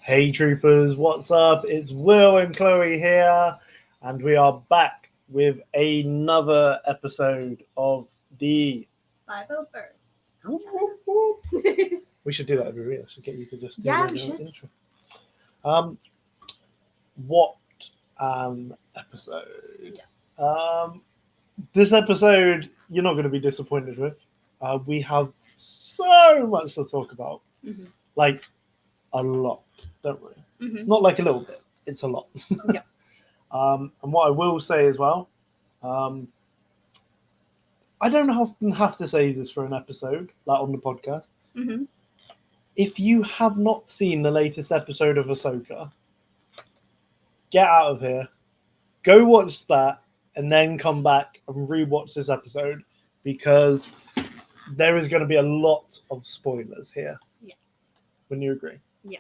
Hey troopers, what's up? It's Will and Chloe here, and we are back with another episode of the 501st. We should do that every week. I should get you to just do Yeah, the we should. intro. What an episode. Yeah. This episode you're not going to be disappointed with. We have so much to talk about. Mm-hmm. Like a lot, don't we? Mm-hmm. It's not like a little bit, it's a lot. Yeah. And what I will say as well, I don't often have to say this for an episode, like on the podcast. Mm-hmm. If you have not seen the latest episode of Ahsoka, get out of here, go watch that, and then come back and rewatch this episode, because there is going to be a lot of spoilers here. Yeah. Wouldn't you agree? Yeah.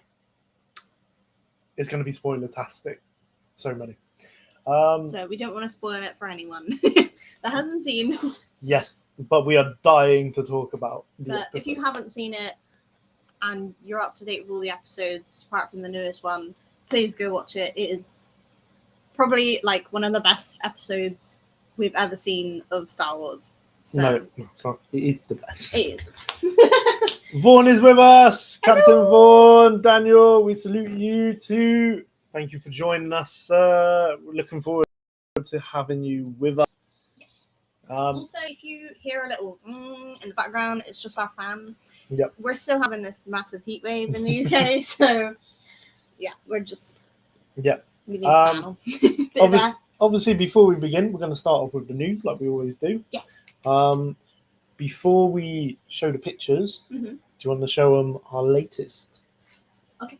It's going to be spoiler-tastic. So many. So we don't want to spoil it for anyone that hasn't seen. Yes, but we are dying to talk about the But episode. if you haven't seen it and you're up to date with all the episodes, apart from the newest one, please go watch it. It is probably like one of the best episodes we've ever seen of Star Wars. So No, it is the best. it is. Vaughn is with us. Hello. Captain Vaughn, Daniel, we salute you too. Thank you for joining us. We're looking forward to having you with us. Also, if you hear a little in the background, it's just our fan. Yep. We're still having this massive heat wave in the UK, so yeah, we're just Yep. we need a panel. Obviously, before we begin, we're going to start off with the news like we always do. Yes. Before we show the pictures, Mm-hmm. do you want to show them our latest? Okay.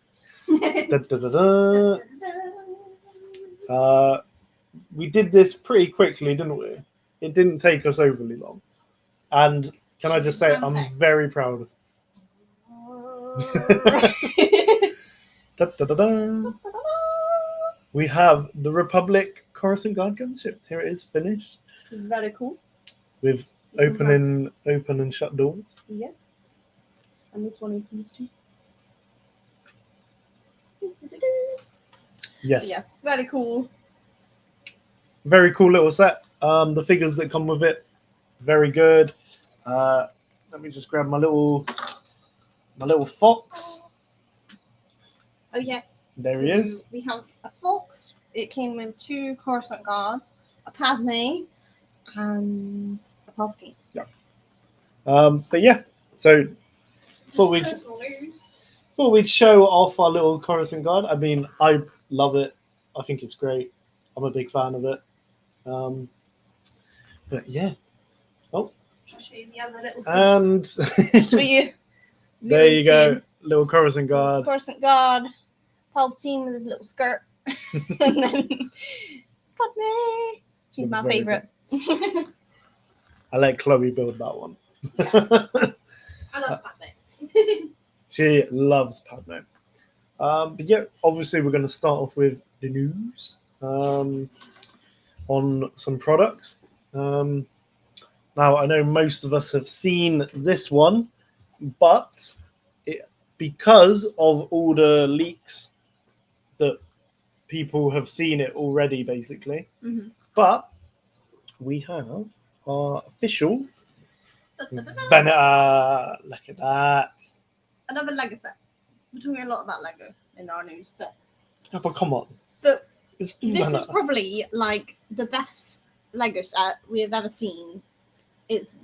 Da, da, da, da. We did this pretty quickly, didn't we? It didn't take us overly long. And can I just say, I'm very proud of it. Da, da, da, da. We have the Republic Coruscant Guard gunship. Here it is, finished. This is very cool. With open and shut doors. Yes. And this one opens too. Yes. Yes, very cool. Very cool little set. The figures that come with it, very good. Let me just grab my little fox. Oh yes. There he is. We have a fox. It came with 2 Coruscant guards, a Padme, and a Palpatine. Yeah. But yeah, so thought we'd show off our little Coruscant guard. I mean, I love it. I think it's great. I'm a big fan of it. But yeah. Oh. I'll show you the other little And things for you. there you go, little Coruscant So guard. Coruscant guard, Palpatine with his little skirt, and then Padme. She's my Very favorite. I let Chloe build that one. I love Padme. She loves Padme. But yeah, obviously we're going to start off with the news on some products. Now, I know most of us have seen this one, but because of all the leaks that people have seen it already, basically. Mm-hmm. But we have our official Venator. Look at that. Another Lego set. We're talking a lot about Lego in our news, but Oh, but come on. But It's the this is Venator. probably like the best Lego set we have ever seen. It's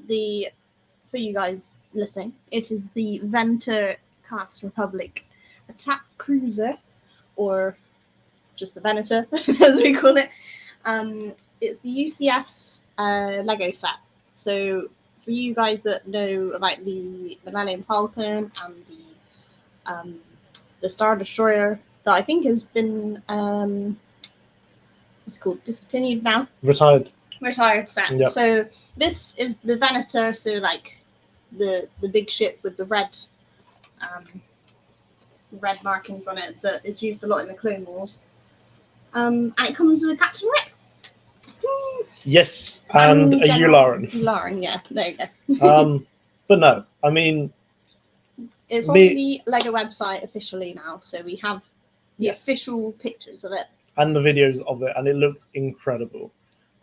for you guys listening, it is the Venter Class Republic Attack Cruiser, or just the Venator, as we call it. It's the UCS Lego set. So for you guys that know about the Millennium Falcon and the Star Destroyer, that I think has been what's it called, discontinued now. Retired set. Yep. So this is the Venator, so like the big ship with the red markings on it that is used a lot in the Clone Wars. And it comes with a Captain Rex. Yes, and a Yularen. Yularen, yeah, there you go. But no, I mean, it's on the Lego website officially now, so we have the official pictures of it and the videos of it, and it looks incredible.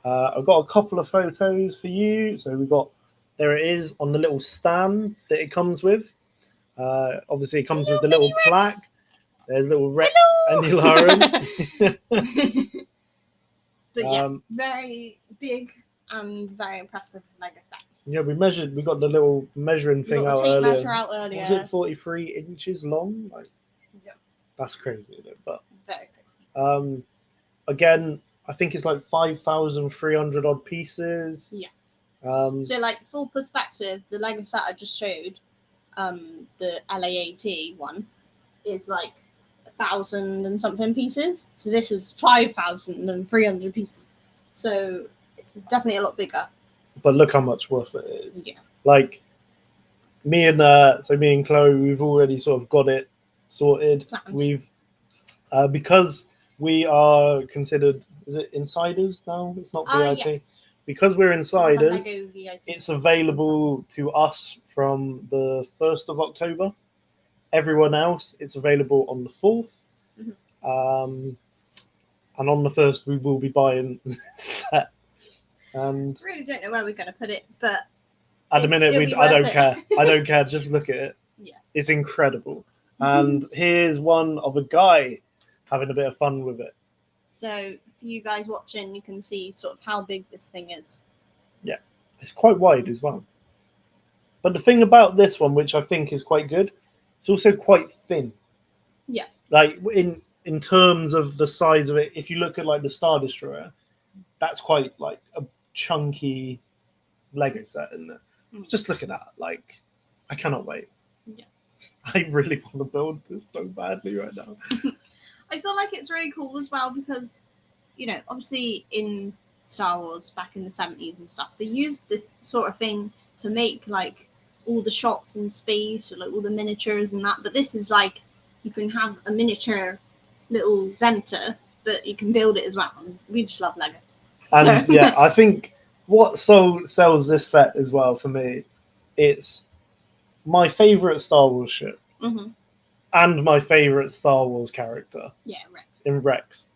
I've got a couple of photos for you. So there it is on the little stand that it comes with. Obviously, it comes with the little plaque. There's little Rex and Yularen. But yes, very big and very impressive Lego set. Yeah, we got the little measuring thing out earlier. Measure out earlier. Was it 43 inches long? Like, yeah. That's crazy, isn't it? But very crazy. Again, I think it's like 5,300 odd pieces. Yeah. So like full perspective, the Lego set I just showed, the LAAT one, is like 1,000 and something pieces. So this is 5,300 pieces. So definitely a lot bigger. But look how much worth it is. Yeah. Like me and Chloe, we've already sort of got it sorted. Planned. We've because we are considered, is it insiders now? It's not VIP. Yes. Because we're insiders, VIP. it's available to us from the 1st of October. Everyone else, it's available on the 4th. Mm-hmm. And on the 1st, we will be buying the set. And I really don't know where we're going to put it, but at the minute, I don't care. I don't care. Just look at it. Yeah. It's incredible. And here's one of a guy having a bit of fun with it. So for you guys watching, you can see sort of how big this thing is. Yeah, it's quite wide as well. But the thing about this one, which I think is quite good, it's also quite thin. Yeah. Like in terms of the size of it, if you look at like the Star Destroyer, that's quite like a chunky Lego set, isn't it? Just look at that. Like, I cannot wait. Yeah. I really want to build this so badly right now. I feel like it's really cool as well because, obviously in Star Wars back in the 70s and stuff, they used this sort of thing to make like all the shots in space or like all the miniatures and that. But this is like, you can have a miniature little Venter, but you can build it as well. We just love Lego. And yeah, I think what sells this set as well for me, it's my favorite Star Wars ship. Mm-hmm. And my favorite Star Wars character. Yeah, Rex. In Rex,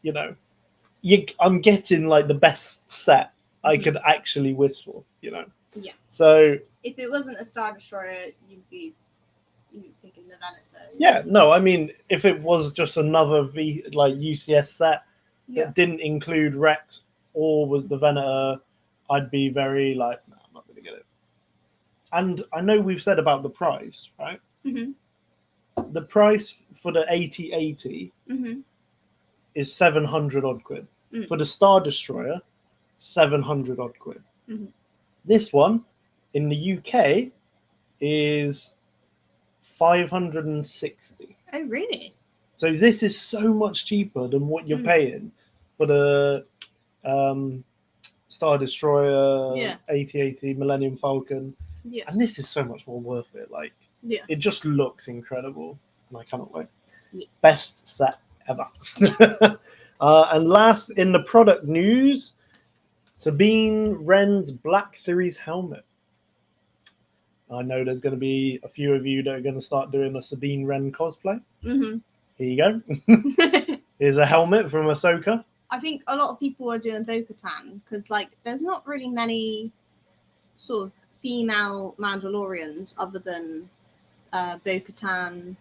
I'm getting like the best set I could actually wish for, Yeah. So if it wasn't a Star Destroyer, you'd be picking the Venator. Yeah, no, I mean, if it was just another UCS set that didn't include Rex or was the Venator, I'd be very like, no, I'm not going to get it. And I know we've said about the price, right? Mm-hmm. The price for the AT-AT is 700 odd quid. Mm. For the Star Destroyer, 700 odd quid. Mm-hmm. This one in the UK is 560. Oh, really? So this is so much cheaper than what you're paying for the Star Destroyer, AT-AT, Millennium Falcon. Yeah. And this is so much more worth it. Like, it just looks incredible, and I cannot wait. Yeah. Best set ever. And last in the product news, Sabine Wren's Black Series helmet. I know there's going to be a few of you that are going to start doing a Sabine Wren cosplay. Mm-hmm. Here you go. Here's a helmet from Ahsoka. I think a lot of people are doing Bo-Katan because, like, there's not really many sort of female Mandalorians other than Bo-Katan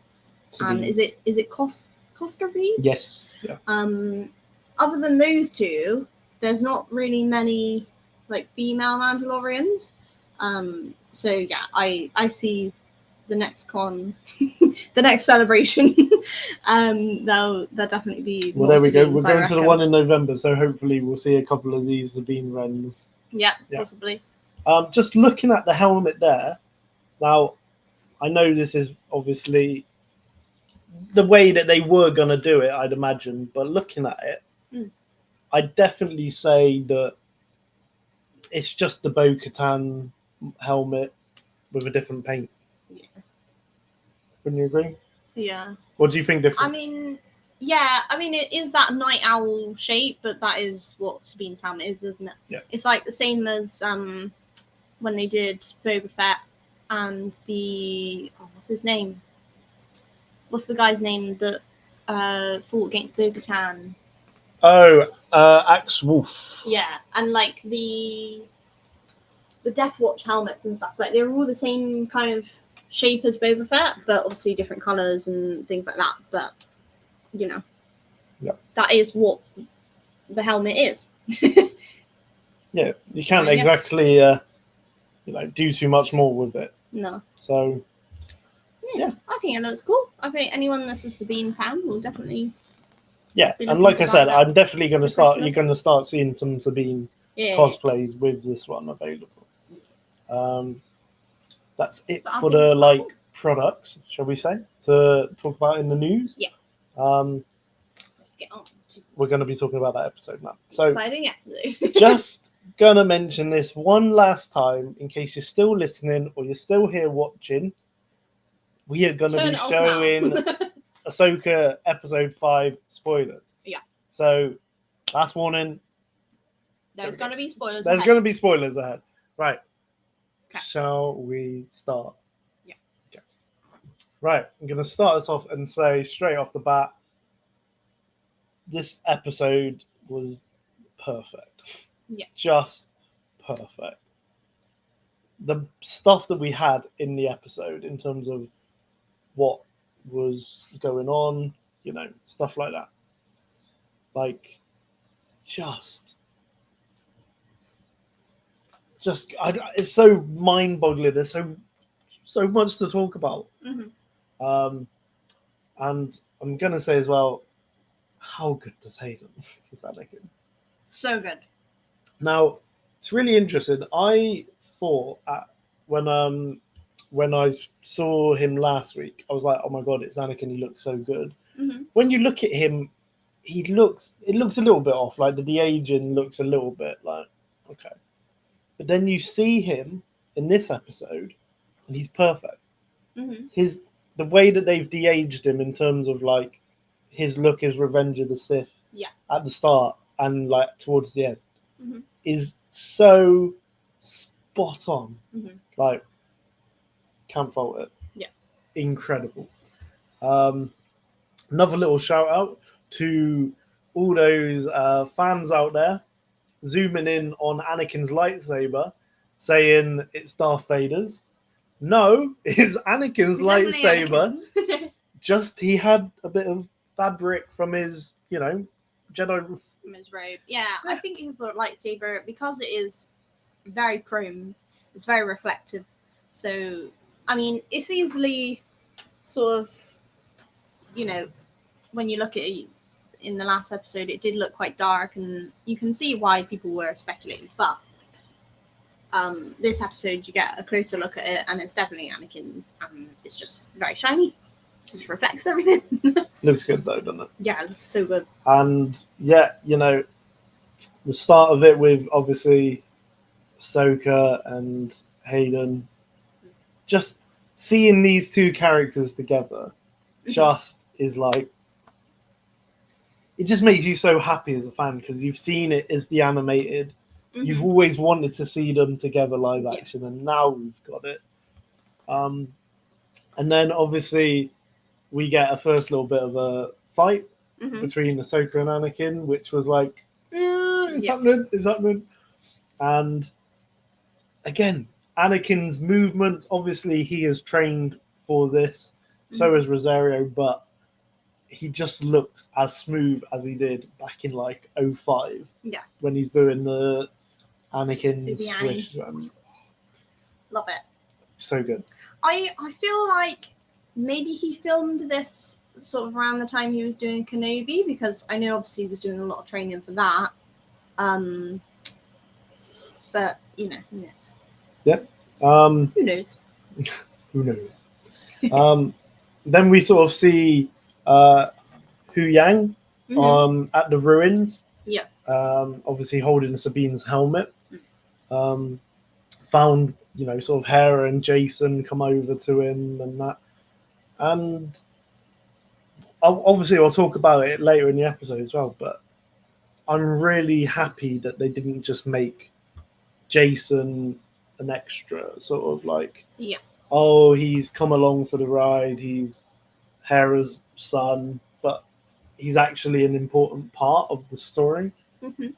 Sabine. and is it Cosca Reed? Yes. Yeah. Other than those two, there's not really many like female Mandalorians. So yeah, I see the next con, the next celebration. They'll definitely be. Well, more there we go. Sabines, We're I going to the reckon. one in November, so hopefully we'll see a couple of these Sabine Wrens. Yeah, Yeah. possibly. Just looking at the helmet there. Now, I know this is obviously the way that they were going to do it, I'd imagine, but looking at it, I'd definitely say that it's just the Bo-Katan helmet with a different paint. Yeah. Wouldn't you agree? Yeah. What do you think different? I mean, it is that night owl shape, but that is what Sabine's helmet is, isn't it? Yeah. It's like the same as when they did Boba Fett and what's his name? What's the guy's name that fought against Bo-Katan? Oh, Axe Wolf. Yeah, and like the Death Watch helmets and stuff, like they were all the same kind of shape as Boba Fett, but obviously different colours and things like that. But Yeah. that is what the helmet is. Yeah, you can't Yeah. exactly do too much more with it. No. So yeah. I think it looks cool. I think anyone that's a Sabine fan will definitely. Yeah, Be and looking like to I buy said, that I'm definitely going to for start. Christmas. You're going to start seeing some Sabine cosplays with this one available. That's it But I for think the it's cool. products, shall we say, to talk about in the news. Yeah. Let's get on. We're going to be talking about that episode now. So Exciting episode. just gonna mention this one last time in case you're still listening or you're still here watching. We are going to Turn be it off showing now. Ahsoka episode 5 spoilers. Yeah. So last warning. There's going to be spoilers. There's ahead. going to be spoilers ahead. Right. Okay. Shall we start? Yeah. Okay. Right. I'm going to start us off and say straight off the bat, this episode was perfect. Yeah. Just perfect. The stuff that we had in the episode in terms of what was going on, stuff like that. Like, just it's so mind-boggling. There's so much to talk about. Mm-hmm. And I'm gonna say as well, how good does Hayden is Anakin? So good. Now, it's really interesting. I thought when I saw him last week, I was like, oh my god, it's Anakin. He looks so good. Mm-hmm. When you look at him, it looks a little bit off. Like the de-aging looks a little bit like okay. But then you see him in this episode, and he's perfect. Mm-hmm. The way that they've de-aged him in terms of like his look is Revenge of the Sith. Yeah. At the start and like towards the end Mm-hmm. is so spot on. Mm-hmm. Like can't fault it. Yeah. Incredible. Another little shout out to all those fans out there zooming in on Anakin's lightsaber, saying it's Darth Vader's. No, it's Anakin's Definitely lightsaber. Anakin's. Just he had a bit of fabric from his, Jedi. From his robe. Yeah, I think his lightsaber, because it is very chrome, it's very reflective. So, I mean, it's easily sort of, when you look at it in the last episode, it did look quite dark, and you can see why people were speculating. But this episode, you get a closer look at it, and it's definitely Anakin's, and it's just very shiny. It just reflects everything. Looks good though, doesn't it? Yeah, it looks so good. And yeah, the start of it with obviously Ahsoka and Hayden, just seeing these two characters together just is like, it just makes you so happy as a fan because you've seen it as the animated. Mm-hmm. You've always wanted to see them together live action, and now we've got it. And then obviously we get a first little bit of a fight between Ahsoka and Anakin, which was like, it's happening. And again, Anakin's movements, obviously he is trained for this, so is Rosario, but he just looked as smooth as he did back in like 05. Yeah. When he's doing the Anakin The Annie. swish. Love it. So good. I feel like maybe he filmed this sort of around the time he was doing Kenobi, because I know obviously he was doing a lot of training for that. But you know, who knows? Yep. Who knows? Who knows? Then we sort of see Hu Yang at the ruins. Yeah. Obviously holding Sabine's helmet. Found, sort of Hera and Jason come over to him and that. And obviously I'll talk about it later in the episode as well, but I'm really happy that they didn't just make Jason an extra, sort of like, oh, he's come along for the ride, he's Hera's son, but he's actually an important part of the story.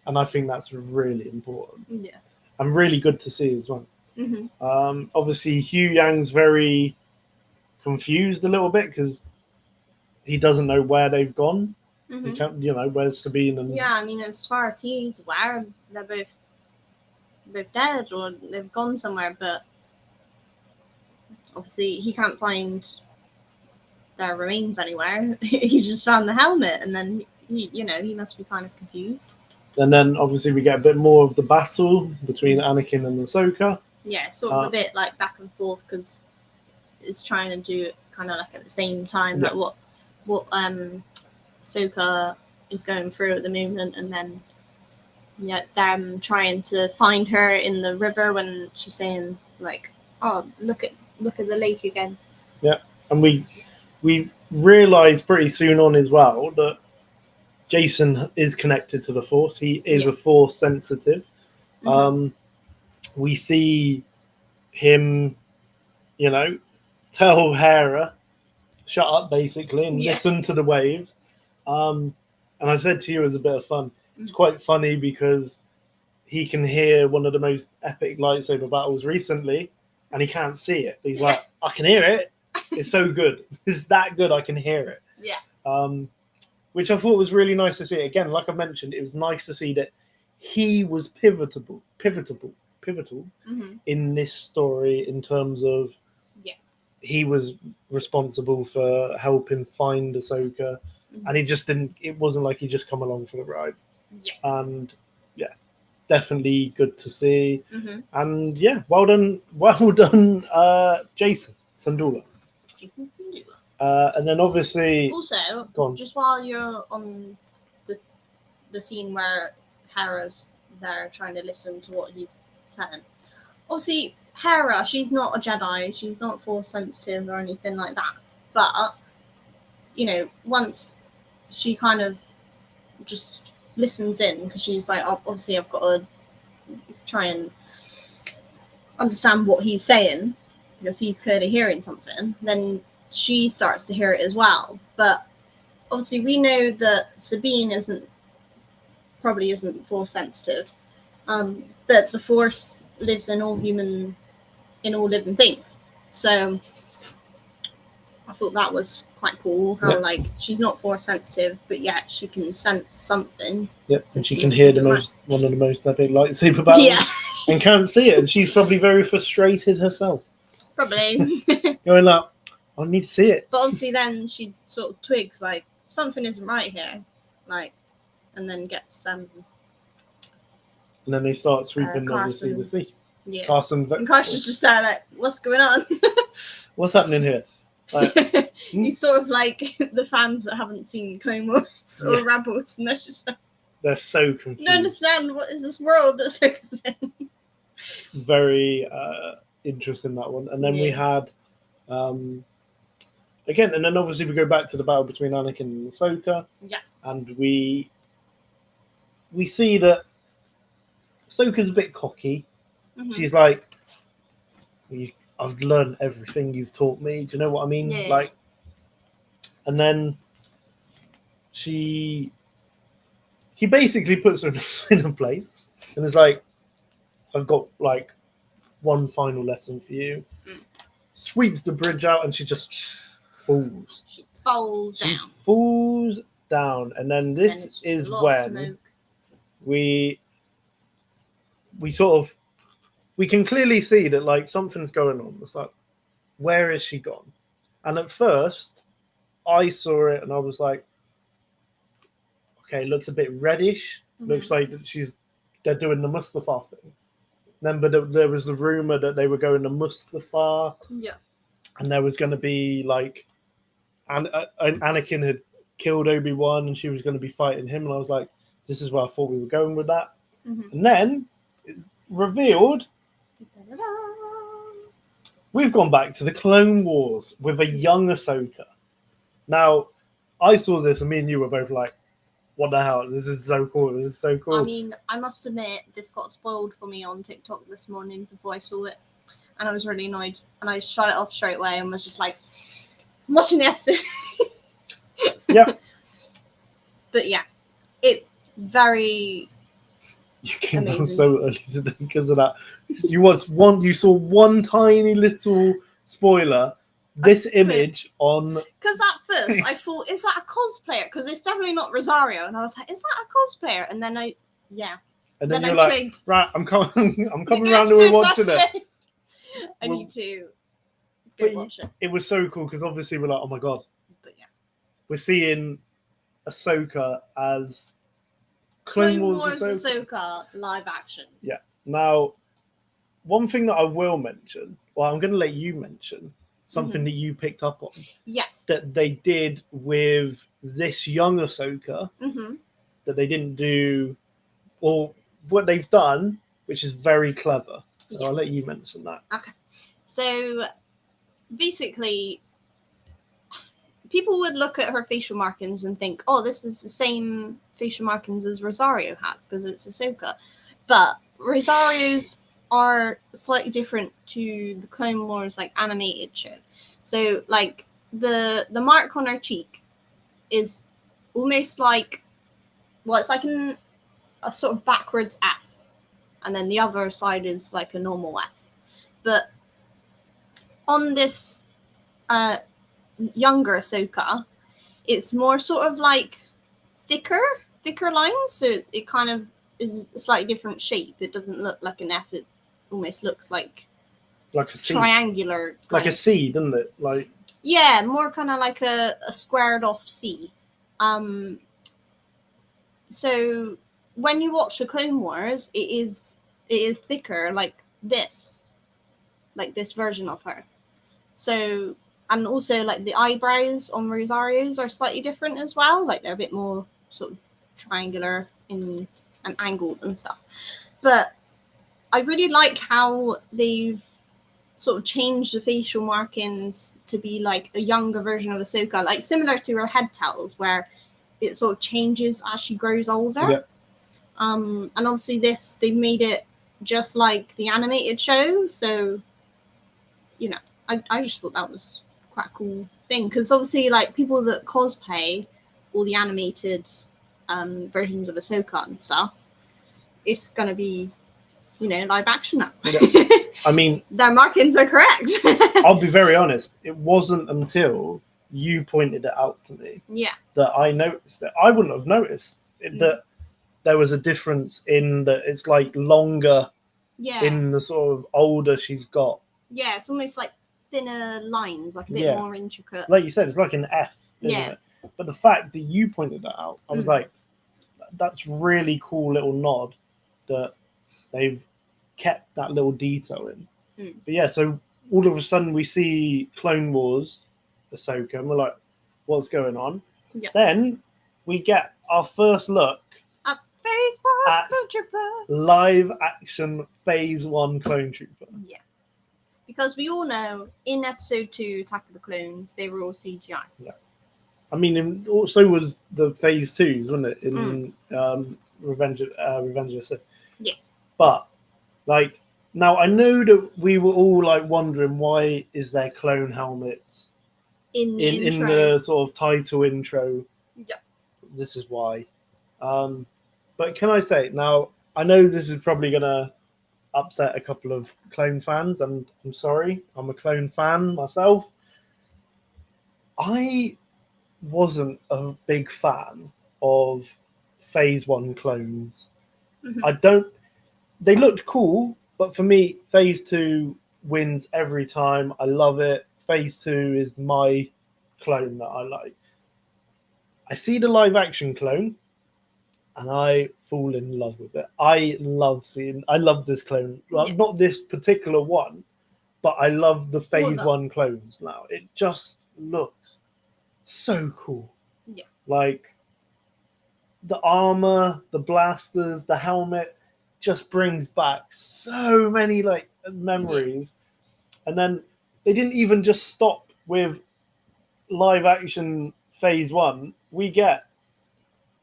And I think that's really important. Yeah. And really good to see as well. Obviously Hu Yang's very confused a little bit because he doesn't know where they've gone. He can't, where's Sabine and... Yeah, I mean, as far as he's aware, they're both dead or they've gone somewhere, but obviously he can't find their remains anywhere. He just found the helmet, and then he must be kind of confused. And then obviously we get a bit more of the battle between Anakin and Ahsoka. Yeah, sort of a bit like back and forth, because it's trying to do it kind of like at the same time, like what Ahsoka is going through at the moment, and then them trying to find her in the river when she's saying like, "Oh, look at the lake again." Yeah, and we realise pretty soon on as well that Jason is connected to the Force. He is a Force sensitive. We see him, tell Hera, shut up, basically, and listen to the waves. And I said to you, it was a bit of fun. It's quite funny because he can hear one of the most epic lightsaber battles recently, and he can't see it. He's like, I can hear it. It's so good. It's that good. I can hear it. Yeah. Which I thought was really nice to see. Again, like I mentioned, it was nice to see that he was pivotal in this story in terms of he was responsible for helping find Ahsoka, and he just didn't. It wasn't like he just come along for the ride. Yeah. And definitely good to see. And well done, Jason Sandula. And then obviously also, just while you're on the scene where Hera's there trying to listen to what he's telling, obviously Hera, she's not a Jedi, she's not Force sensitive or anything like that, but once she kind of just listens in, because she's like, obviously I've got to try and understand what he's saying because he's clearly hearing something, then she starts to hear it as well. But obviously we know that Sabine probably isn't Force sensitive, but the Force lives in all living things. So I thought that was quite cool, how like she's not Force sensitive, but yet she can sense something. Yep, and she can hear one of the most epic lightsaber battles, and can't see it, and she's probably very frustrated herself. Probably. Going like, I need to see it. But obviously then she sort of twigs like something isn't right here, like, and then gets and then they start sweeping obviously the sea. Yeah. And Carson's just there like, what's going on? What's happening here? Like, he's sort of like the fans that haven't seen Clone Wars or Rebels, and they're so confused. I don't understand, what is this world that's in? Very interesting, that one. And then we had again, and then obviously we go back to the battle between Anakin and Ahsoka. Yeah. And we see that Ahsoka's a bit cocky. She's like, I've learned everything you've taught me. Do you know what I mean? Yeah. Like, and then he basically puts her in a place and is like, I've got like one final lesson for you. Mm. Sweeps the bridge out and she just falls. She falls She down. falls down, and then And this it's just is a lot of when smoke. we can clearly see that like something's going on. It's like, where is she gone? And at first, I saw it and I was like, okay, it looks a bit reddish. Looks like they're doing the Mustafar thing. Then, but there was the rumor that they were going to Mustafar, Yeah. and there was going to be like, Anakin had killed Obi-Wan, and she was going to be fighting him. And I was like, this is where I thought we were going with that. Mhm. And then it's revealed we've gone back to the Clone Wars with a young Ahsoka. Now, I saw this, and me and you were both like, what the hell? This is so cool. This is so cool. I mean, I must admit, this got spoiled for me on TikTok this morning before I saw it. And I was really annoyed. And I shut it off straight away and was just like, I'm watching the episode. Yeah. But yeah, it very... You came down amazing. so early today because of that. You saw one tiny little spoiler. This image on. Because at first I thought, is that a cosplayer? Because it's definitely not Rosario. And I was like, is that a cosplayer? And then And then I you're like, twigged. right, I'm coming The around and we're episode's watching it. Saturday. I Well, need to go but watch it. It was so cool because obviously we're like, oh my god, But yeah. we're seeing Ahsoka as Clone Wars Ahsoka live action. Yeah. Now, one thing that I will mention, well, I'm going to let you mention something that you picked up on. Yes. That they did with this young Ahsoka that they didn't do, or what they've done, which is very clever. So I'll let you mention that. Okay. So basically, people would look at her facial markings and think, oh, this is the same facial markings as Rosario has because it's Ahsoka. But Rosario's are slightly different to the Clone Wars like animated show. So like the mark on her cheek is almost like, well, it's like a sort of backwards F, and then the other side is like a normal F. But on this younger Ahsoka, it's more sort of like thicker lines, so it kind of is a slightly different shape. It doesn't look like an F. It almost looks like a seed. Triangular. Like a C, doesn't it? Like, yeah, more kind of like a squared off C. So when you watch the Clone Wars, it is thicker, like this version of her. So, and also like the eyebrows on Rosario's are slightly different as well. Like they're a bit more sort of triangular and angled and stuff. But I really like how they've sort of changed the facial markings to be like a younger version of Ahsoka, like similar to her head towels, where it sort of changes as she grows older. yeah. And obviously they made it just like the animated show. So, you know, I just thought that was quite a cool thing. Because obviously, like, people that cosplay all the animated versions of Ahsoka and stuff, it's going to be, you know, live action now. Yeah. I mean, their markings are correct. I'll be very honest. It wasn't until you pointed it out to me that I noticed it. I wouldn't have noticed that there was a difference in that it's like longer in the sort of older she's got. Yeah, it's almost like thinner lines, like a bit more intricate. Like you said, it's like an F, isn't it? But the fact that you pointed that out, I was like, that's really cool little nod that they've kept that little detail in. But yeah, so all of a sudden we see Clone Wars Ahsoka and we're like, what's going on? Then we get our first look at live action Phase 1 Clone Trooper. Yeah. Because we all know in episode 2, Attack of the Clones, they were all CGI. Yeah. I mean, also was the Phase 2s, wasn't it? In Revenge of the Sith. Yeah. But, like, now I know that we were all, like, wondering why is there clone helmets in the sort of title intro. Yeah. This is why. But can I say, now, I know this is probably going to upset a couple of clone fans, and I'm sorry, I'm a clone fan myself. I wasn't a big fan of Phase 1 clones. Mhm. They looked cool, but for me, Phase 2 wins every time. I love it. Phase 2 is my clone that I like. I see the live action clone and I fall in love with it. I love this clone. Well, Yeah. not this particular one, but I love the All of Phase them. 1 clones now. It just looks so cool. Yeah. Like the armor, the blasters, the helmet just brings back so many like memories. And then they didn't even just stop with live action Phase 1. We get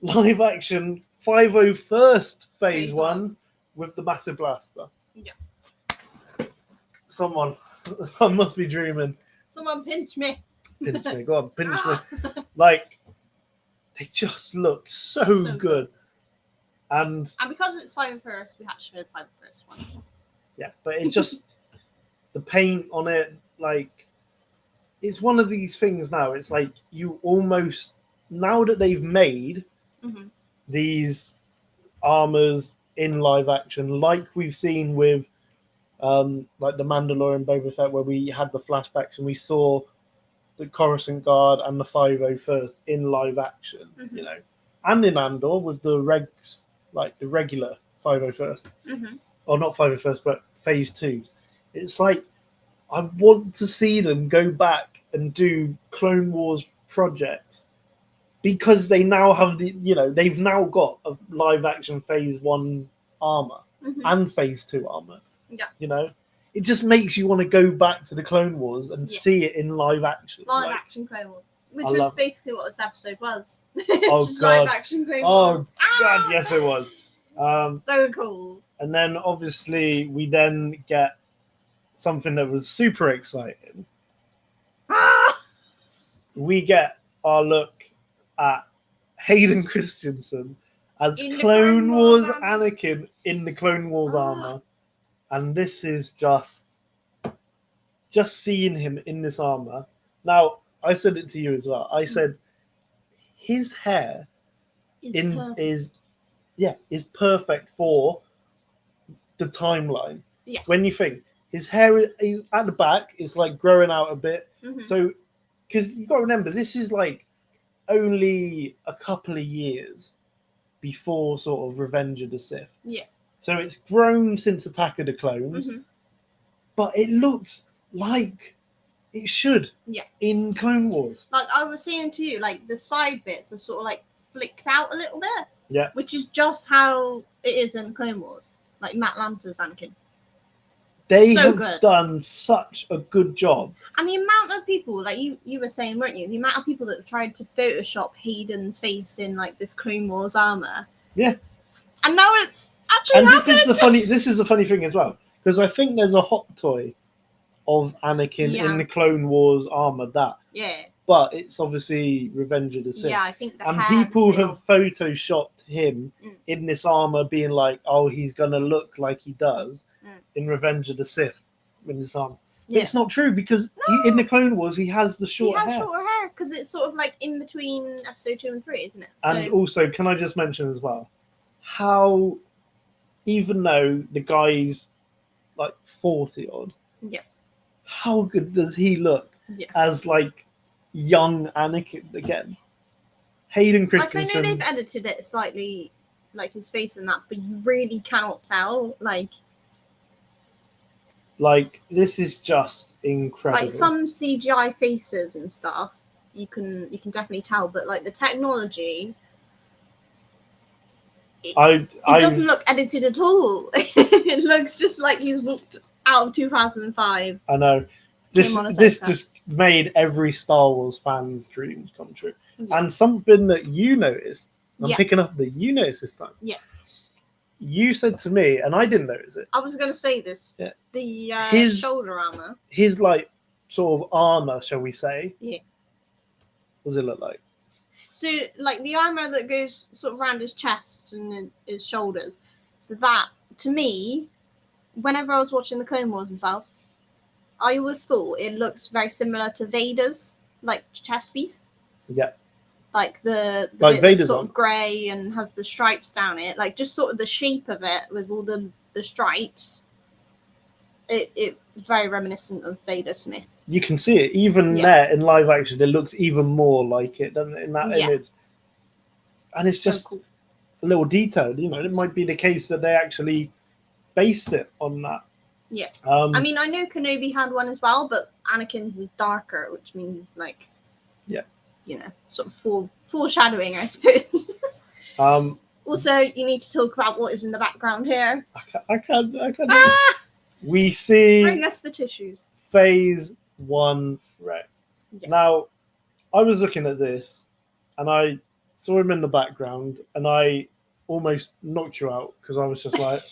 live action 501st Phase Phase 1 with the massive blaster. Yeah. Someone, I must be dreaming. Someone pinch me. Pinch me, go on, pinch me. Ah. Like, they just looked so So good. And because it's 501st, we had to show the 501st one. yeah, but it just, the paint on it, like, it's one of these things now. It's like you almost, now that they've made Mhm. these armors in live action, like we've seen with like the Mandalorian Boba Fett, where we had the flashbacks and we saw the Coruscant Guard and the 501st in live action, Mhm. and in Andor with the regs, like the regular 501st, Mhm. or not 501st, but Phase 2s. It's like I want to see them go back and do Clone Wars projects because they now have they've now got a live action Phase 1 armor Mhm. and Phase 2 armor. Yeah. It just makes you want to go back to the Clone Wars and Yeah. see it in live action. Live action Clone Wars. Which I was love- basically what this episode was. Oh, Just God. live action Clone Oh Wars. God, yes it was. So cool. And then obviously we then get something that was super exciting. Ah! We get our look at Hayden Christensen as In the Clone Clone Wars Wars armor. Anakin in the Clone Wars Ah. armor. And this is just seeing him in this armor. Now, I said it to you as well. I said his hair Perfect. is perfect for the timeline. Yeah. When you think his hair is at the back is like growing out a bit. Mhm. So, because you got to remember, this is like only a couple of years before sort of Revenge of the Sith. Yeah. So it's grown since Attack of the Clones, Mhm. but it looks like it should. Yeah. In Clone Wars. Like I was saying to you, like the side bits are sort of like flicked out a little bit. Yeah. Which is just how it is in Clone Wars. Like Matt Lanter's Anakin. They So have good. done such a good job. And the amount of people, like you were saying, weren't you? The amount of people that tried to Photoshop Hayden's face in like this Clone Wars armor. Yeah. And now it's actually And happened. this is the funny thing as well, because I think there's a hot toy of Anakin Yeah. in the Clone Wars armor Yeah. but it's obviously Revenge of the Sith. Yeah, I think the And hair's people been have off. photoshopped him in this armor, being like, "Oh, he's gonna look like he does in Revenge of the Sith in this armor." But Yeah. it's not true because in the Clone Wars he has the short hair. shorter hair because it's sort of like in between episode 2 and 3, isn't it? So, And also, can I just mention as well how, even though the guy's like 40 odd, yeah, how good does he look as like young Anakin again? Hayden Christensen. Like I know they've edited it slightly, like his face and that, but you really cannot tell. Like this is just incredible. Like some CGI faces and stuff, you can definitely tell, but like the technology, it doesn't look edited at all. It looks just like he's walked out of 2005. I know. This just made every Star Wars fan's dreams come true. Yeah. And something that you noticed, I'm picking up that you noticed this time. Yeah. You said to me, and I didn't notice it. I was going to say this. Yeah. The shoulder armor. His like sort of armor, shall we say? Yeah. What does it look like? So like the armor that goes sort of around his chest and his shoulders. So that to me whenever I was watching the Clone Wars and stuff, I always thought it looks very similar to Vader's like chest piece. Yeah. Like the Like bit Vader's that's sort on. of grey and has the stripes down it, like just sort of the shape of it with all the stripes. It was very reminiscent of Vader to me. You can see it even there in live action. It looks even more like it, doesn't it, in that image? And it's just cool. a little detailed. You know, it might be the case that they actually based it on that. Yeah. I mean, I know Kenobi had one as well, but Anakin's is darker, which means like, you know, sort of foreshadowing, I suppose. Also, you need to talk about what is in the background here. I can't. We see. Bring us the tissues. Phase 1 Rex. Yeah. Now, I was looking at this, and I saw him in the background, and I almost knocked you out because I was just like,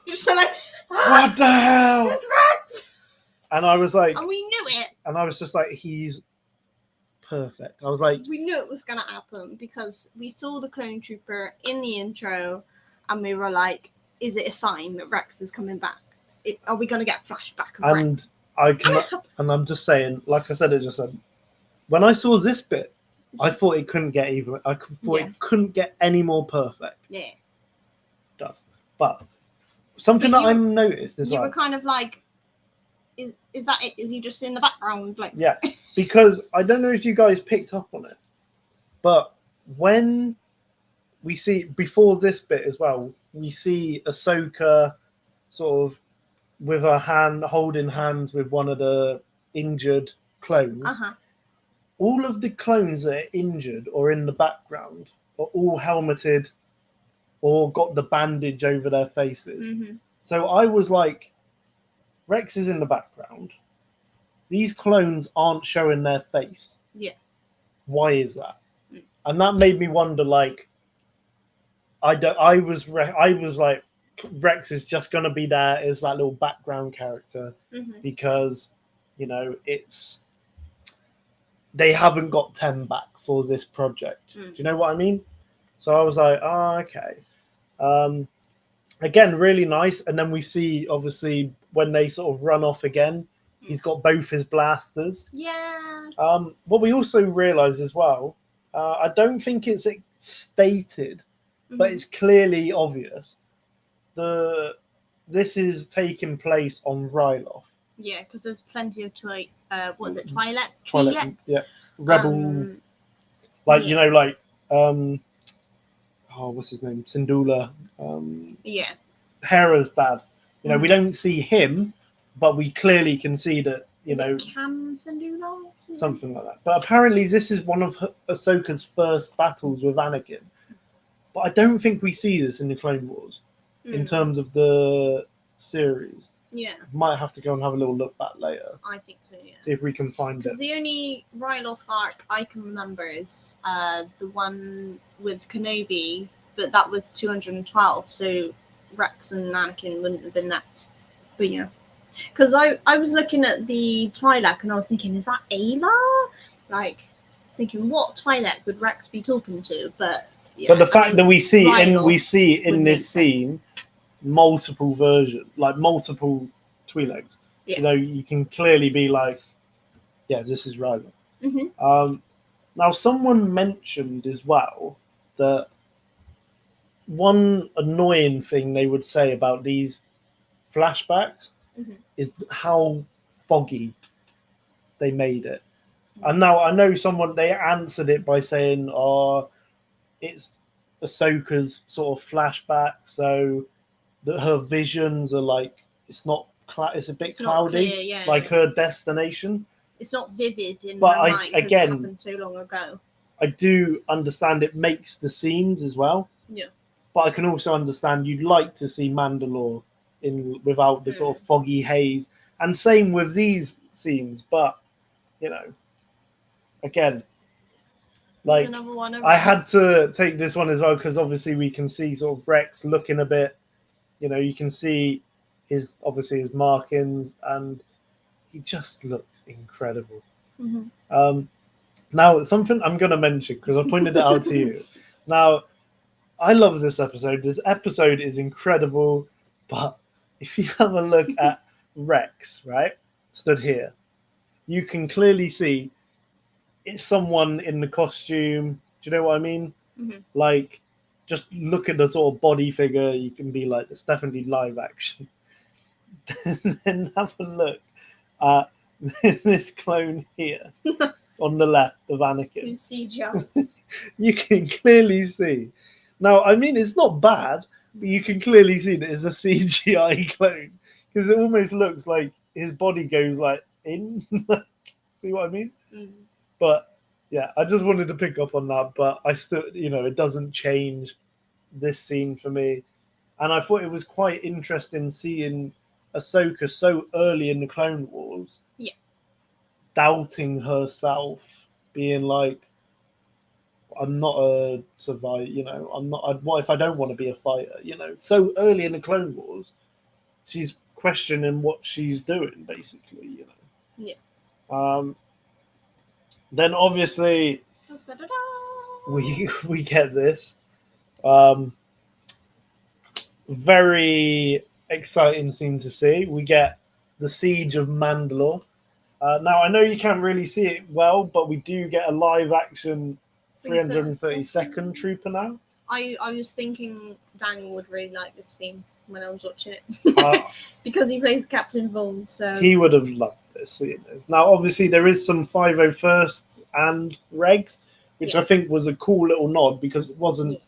You're just like, what the hell? It's Rex! And I was like, and we knew it. And I was just like, he's perfect. I was like, we knew it was going to happen because we saw the clone trooper in the intro, and we were like, is it a sign that Rex is coming back? Are we going to get a flashback of and Rex? I'm just saying, like I said, it just said, when I saw this bit, I thought it couldn't get even. I thought it couldn't get any more perfect. Yeah. It does. But something that I noticed as well. You were kind of like, is that it? Is he just in the background? Like, yeah, because I don't know if you guys picked up on it, but when we see, before this bit as well, we see Ahsoka sort of with her hand, holding hands with one of the injured clones. All of the clones that are injured or in the background are all helmeted or got the bandage over their faces. So I was like, Rex is in the background. These clones aren't showing their face. Yeah. Why is that? And that made me wonder, like, I was like, Rex is just going to be there as that little background character because, you know, they haven't got 10 back for this project. Do you know what I mean? So I was like, oh, okay. Again, really nice. And then we see, obviously, when they sort of run off again, he's got both his blasters. Yeah. What we also realise as well, I don't think it's stated, but it's clearly obvious. This is taking place on Ryloth. Yeah, because there's plenty of Twi'lek. Twi'lek, yeah. Rebel, you know, like what's his name? Syndulla. Yeah. Hera's dad. You know, we don't see him, but we clearly can see that, you know, Cam Syndulla? Something like that. But apparently this is one of Ahsoka's first battles with Anakin. But I don't think we see this in the Clone Wars in terms of the series. Yeah. Might have to go and have a little look back later. I think so, yeah. See if we can find it. Because the only Ryloth arc I can remember is the one with Kenobi, but that was 212, so Rex and Anakin wouldn't have been that. But, you know. Because I was looking at the Twi'lek and I was thinking, is that Ayla? Like, thinking, what Twi'lek would Rex be talking to? But yeah, but the fact that we see Ryloth in this scene multiple versions, like multiple Twi'leks. Yeah. You know, you can clearly be like, yeah, this is Ryloth. Now, someone mentioned as well that one annoying thing they would say about these flashbacks is how foggy they made it. And now I know they answered it by saying, oh, it's Ahsoka's sort of flashback, so that her visions are like, it's a bit cloudy, clear, like her destination. It's not vivid in but my mind because it happened so long ago. I do understand it makes the scenes as well. Yeah. But I can also understand you'd like to see Mandalore without the sort of foggy haze. And same with these scenes. But, you know, again, like, I had to take this one as well because obviously we can see sort of Rex looking a bit, you know, you can see his markings and he just looks incredible. Now, something I'm going to mention because I pointed it out to you. Now, I love this episode. This episode is incredible, but if you have a look at Rex, right, stood here, you can clearly see it's someone in the costume. Do you know what I mean? Mhm. Like, just look at the sort of body figure. You can be like, it's definitely live action. And then have a look at this clone here on the left of Anakin. Who's CGI? You can clearly see. Now, I mean, it's not bad, but you can clearly see that it's a CGI clone because it almost looks like his body goes like in. See what I mean? Mm. But yeah, I just wanted to pick up on that. But I still, it doesn't change this scene for me. And I thought it was quite interesting seeing Ahsoka so early in the Clone Wars, Yeah. doubting herself, being like, "I'm not a survivor, I'm not. What if I don't want to be a fighter?" So early in the Clone Wars, she's questioning what she's doing, basically. Yeah. Then obviously Da-da-da. we get this very exciting scene to see. We get the siege of Mandalore. Now I know you can't really see it well, but we do get a live action 332nd trooper now. I was thinking Daniel would really like this scene when I was watching it because he plays Captain Vaughn. So he would have loved this, seeing this. Now, obviously, there is some 501st and regs, which I think was a cool little nod because it wasn't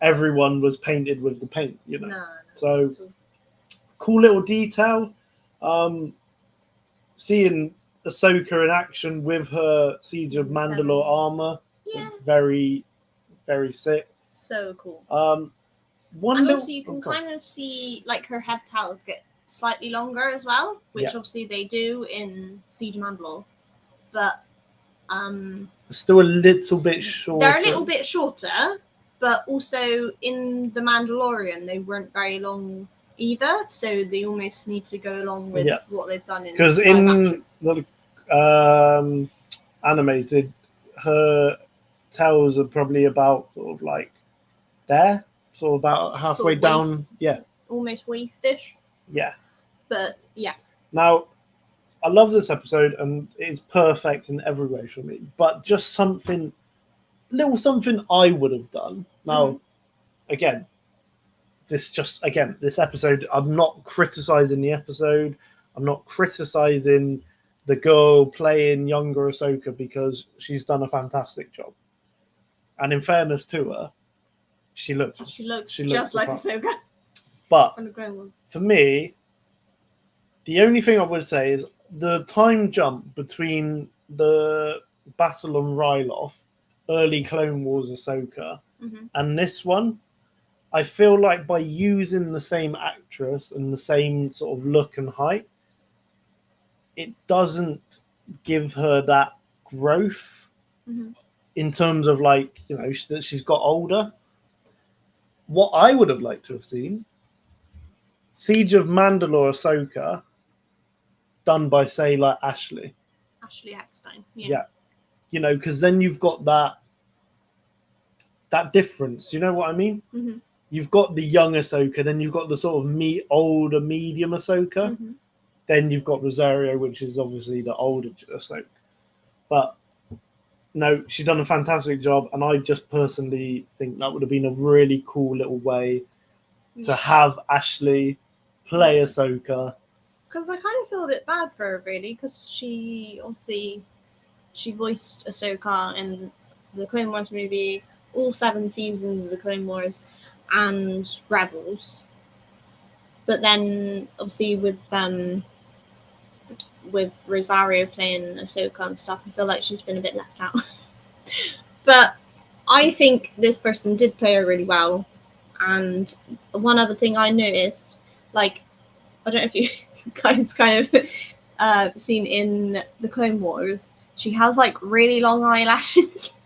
everyone was painted with the paint, No, So cool little detail. Seeing Ahsoka in action with her Siege of Mandalore armor, it's very, very sick. So cool. Also you can kind of see like her head towels get slightly longer as well, which obviously they do in Siege of Mandalore, but still a little bit shorter. They're a little bit shorter, but also in the Mandalorian they weren't very long either, so they almost need to go along with what they've done in. Because in the animated, her tails are probably about sort of like there, so about halfway down. Waist, yeah, almost waist-ish. Yeah, but yeah. Now, I love this episode, and it's perfect in every way for me. But just something I would have done. Now, again, this episode, I'm not criticizing the episode. I'm not criticizing the girl playing younger Ahsoka because she's done a fantastic job. And in fairness to her, she looks just like Ahsoka. But for me, the only thing I would say is the time jump between the battle on Ryloth, early Clone Wars Ahsoka, and this one, I feel like by using the same actress and the same sort of look and height, it doesn't give her that growth in terms of like, that she's got older. What I would have liked to have seen, Siege of Mandalore Ahsoka, done by, say, like Ashley Eckstein. Yeah. Because then you've got that difference. Do you know what I mean? You've got the young Ahsoka, then you've got the sort of older, medium Ahsoka. Then you've got Rosario, which is obviously the older Ahsoka. But no, she's done a fantastic job, and I just personally think that would have been a really cool little way to have Ashley play Ahsoka. Because I kind of feel a bit bad for her, really, because she voiced Ahsoka in the Clone Wars movie, all 7 seasons of the Clone Wars, and Rebels. But then, obviously, with Rosario playing Ahsoka and stuff, I feel like she's been a bit left out. But I think this person did play her really well. And one other thing I noticed, like, I don't know if you guys kind of seen in the Clone Wars, she has like really long eyelashes.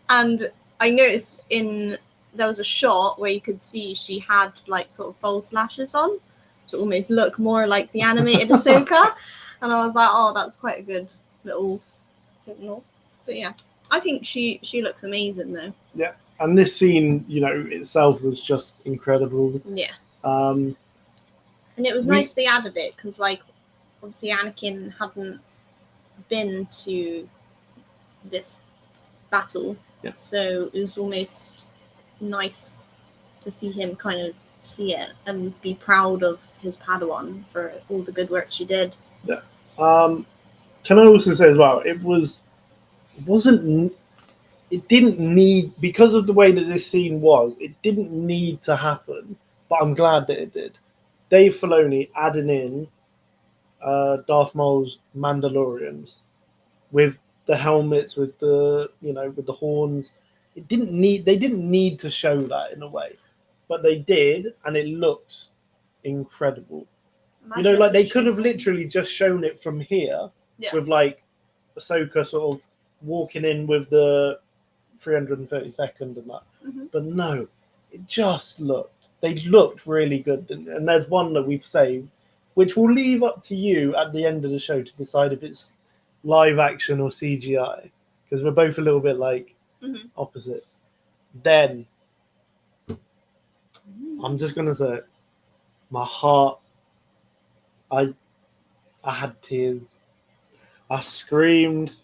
And I noticed there was a shot where you could see she had like sort of false lashes on to almost look more like the animated Ahsoka. And I was like, oh, that's quite a good little signal. But yeah, I think she looks amazing though. Yeah, and this scene, itself was just incredible. Yeah. And it was nice they added it because, like, obviously Anakin hadn't been to this battle, so it was almost nice to see him kind of see it and be proud of his Padawan for all the good work she did. Yeah. Can I also say as well, it didn't need, because of the way that this scene was, it didn't need to happen, but I'm glad that it did. Dave Filoni adding in Darth Maul's Mandalorians with the helmets, with the horns. They didn't need to show that in a way, but they did, and it looks incredible. Imagine like they could have literally just shown it from here, with like Ahsoka sort of walking in with the 332nd and that. Mm-hmm. But no, they looked really good. And there's one that we've saved, which we'll leave up to you at the end of the show to decide if it's live action or CGI, because we're both a little bit like opposites. Then I'm just gonna say it. My heart, I had tears. I screamed.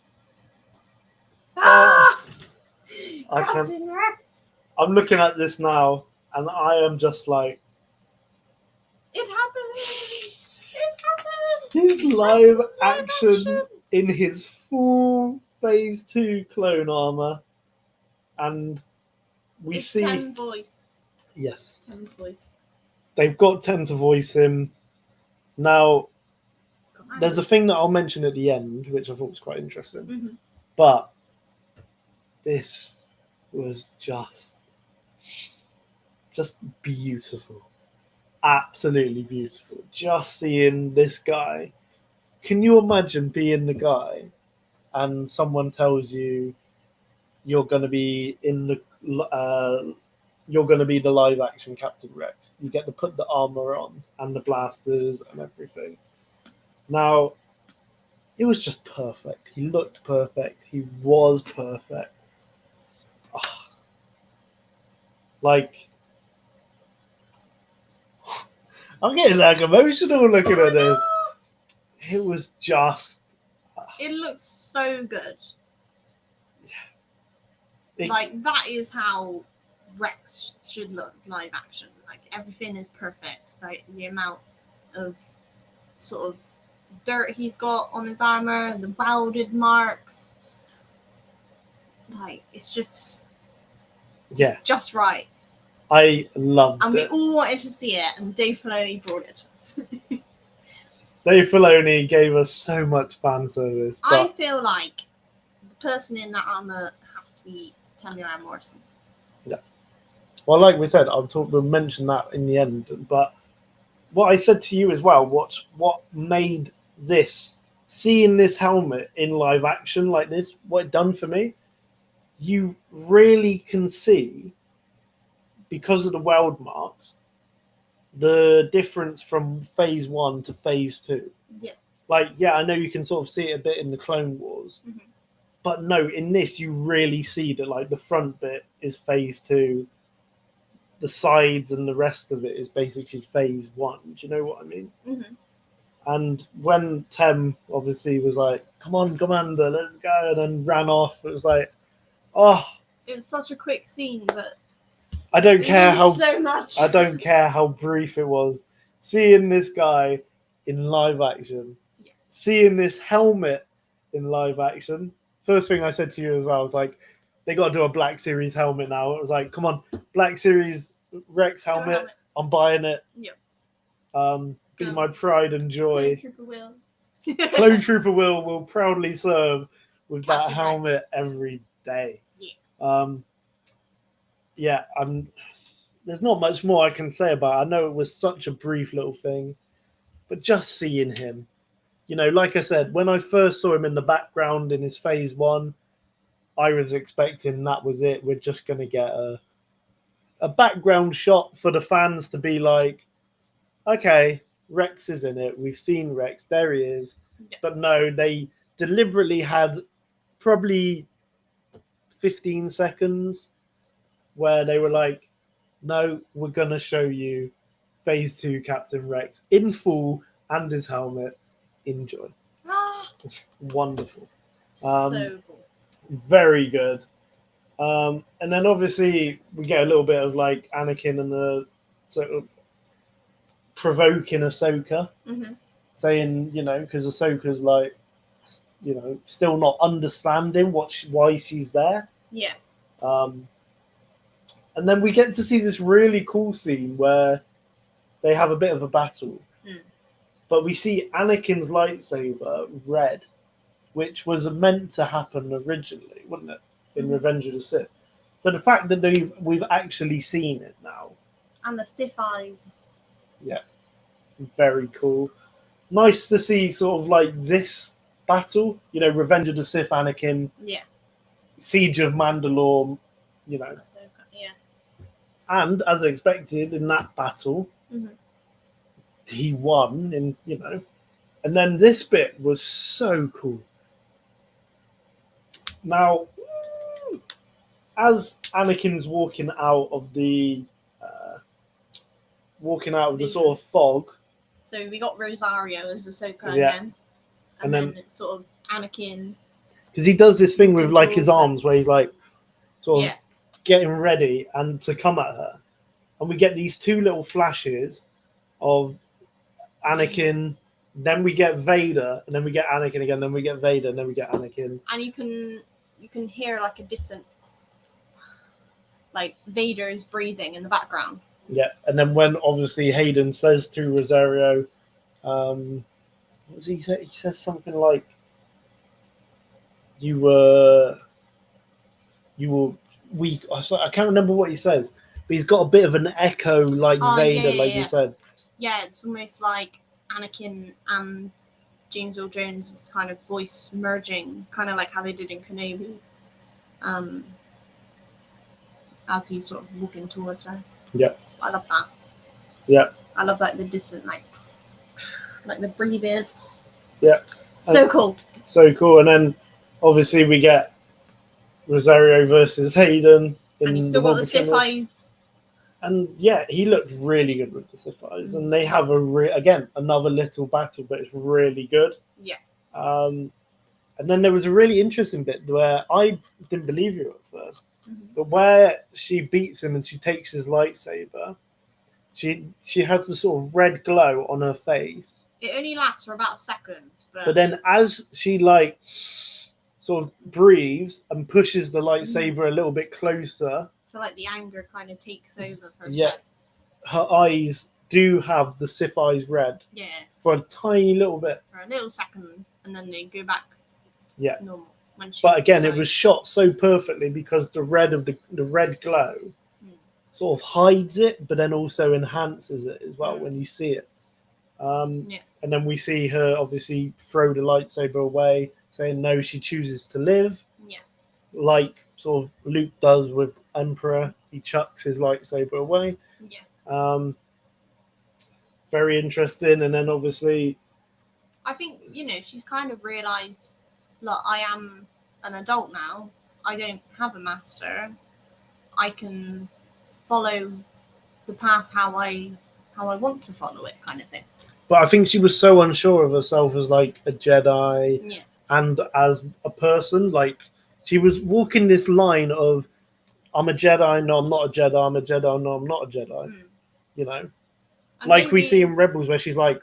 Captain Rex! I'm looking at this now, and I am just like, it happened! It happened! His live action in his full Phase 2 clone armor, and we see Ten voice. Yes, Ten's voice. They've got Ten to voice him. Now, there's a thing that I'll mention at the end, which I thought was quite interesting. Mm-hmm. But this was just beautiful. Absolutely beautiful. Just seeing this guy. Can you imagine being the guy and someone tells you you're going to be you're going to be the live action Captain Rex? You get to put the armor on and the blasters and everything. Now, it was just perfect. He looked perfect. He was perfect. Oh. Like, I'm getting like emotional looking at this. It was just. It looks so good. Yeah. Like, that is how Rex should look live action. Like, everything is perfect. Like, the amount of sort of dirt he's got on his armor, the welded marks. Like, it's just right. I loved it. And we all wanted to see it, and Dave Filoni brought it to us. Dave Filoni gave us so much fan service. But I feel like the person in that armor has to be Temuera Morrison. Yeah. Well, like we said, we'll mention that in the end. But what I said to you as well, what made this, seeing this helmet in live action like this, what it done for me, you really can see, because of the weld marks, the difference from Phase 1 to Phase 2. Yeah. Like, yeah, I know you can sort of see it a bit in the Clone Wars. Mm-hmm. But no, in this, you really see that, like, the front bit is Phase 2. The sides and the rest of it is basically Phase 1. Do you know what I mean? Mm-hmm. And when Tem obviously was like, "Come on, Commander, let's go," and then ran off, it was like, oh. It was such a quick scene, but I don't care how so much. I don't care how brief it was. Seeing this guy in live action, seeing this helmet in live action. First thing I said to you as well was like, they got to do a Black Series helmet now. It was like, come on, Black Series Rex helmet. I'm buying it. Yep. Be my pride and joy. Clone Trooper Will. Clone Trooper will proudly serve with Captain that helmet every day. Yeah. There's not much more I can say about it. I know it was such a brief little thing, but just seeing him, like I said, when I first saw him in the background in his Phase 1, I was expecting that was it. We're just going to get a background shot for the fans to be like, okay, Rex is in it. We've seen Rex. There he is. Yeah. But no, they deliberately had probably 15 seconds where they were like, no, we're going to show you Phase 2 Captain Rex in full and his helmet. Enjoy. Wonderful. So cool. Very good. And then obviously we get a little bit of like Anakin and the sort of provoking Ahsoka, saying, because Ahsoka's like, still not understanding why she's there. Yeah. And then we get to see this really cool scene where they have a bit of a battle. But we see Anakin's lightsaber red, which was meant to happen originally, wasn't it? In Revenge of the Sith. So the fact that we've actually seen it now. And the Sith eyes. Yeah. Very cool. Nice to see sort of like this battle. Revenge of the Sith, Anakin. Yeah. Siege of Mandalore, Ahsoka, yeah. And as expected in that battle, he won, and then this bit was so cool. Now, as Anakin's walking out of the sort of fog. So we got Rosario as Ahsoka again, and then it's sort of Anakin. Because he does this thing with like his arms where he's like sort of getting ready and to come at her, and we get these two little flashes of Anakin. Then we get Vader, and then we get Anakin again. Then we get Vader, and then we get Anakin. And you can hear like a distant, like Vader's breathing in the background. Yeah, and then when obviously Hayden says to Rosario, what does he say? He says something like, "You were weak." I can't remember what he says, but he's got a bit of an echo like Vader, you said. Yeah, it's almost like Anakin and James Earl Jones' kind of voice merging, kind of like how they did in Kenobi, as he's sort of walking towards her. Yeah. I love that. Yeah. I love like the distant, like the breathing. Yeah. So cool. So cool. And then obviously we get Rosario versus Hayden. And he's still got the Sith eyes. And yeah, he looked really good with the Sith eyes. And they have again another little battle, but it's really good. Yeah. And then there was a really interesting bit where I didn't believe you at first. But where she beats him and she takes his lightsaber, she has the sort of red glow on her face. It only lasts for about a second. But then as she like sort of breathes and pushes the lightsaber a little bit closer. I feel like the anger kind of takes over for a second. Her eyes do have the Sith eyes red. Yeah. For a tiny little bit. For a little second, and then they go back normal. But again, it was shot so perfectly because the red of the red glow sort of hides it, but then also enhances it as well when you see it. And then we see her obviously throw the lightsaber away, saying no, she chooses to live. Yeah. Like sort of Luke does with Emperor, he chucks his lightsaber away. Yeah. Very interesting. And then obviously, I think she's kind of realised. Look, I am an adult now. I don't have a master. I can follow the path how I want to follow it, kind of thing. But I think she was so unsure of herself as like a Jedi and as a person. Like she was walking this line of, I'm a Jedi, no, I'm not a Jedi. I'm a Jedi, no, I'm not a Jedi. And like we see in Rebels where she's like,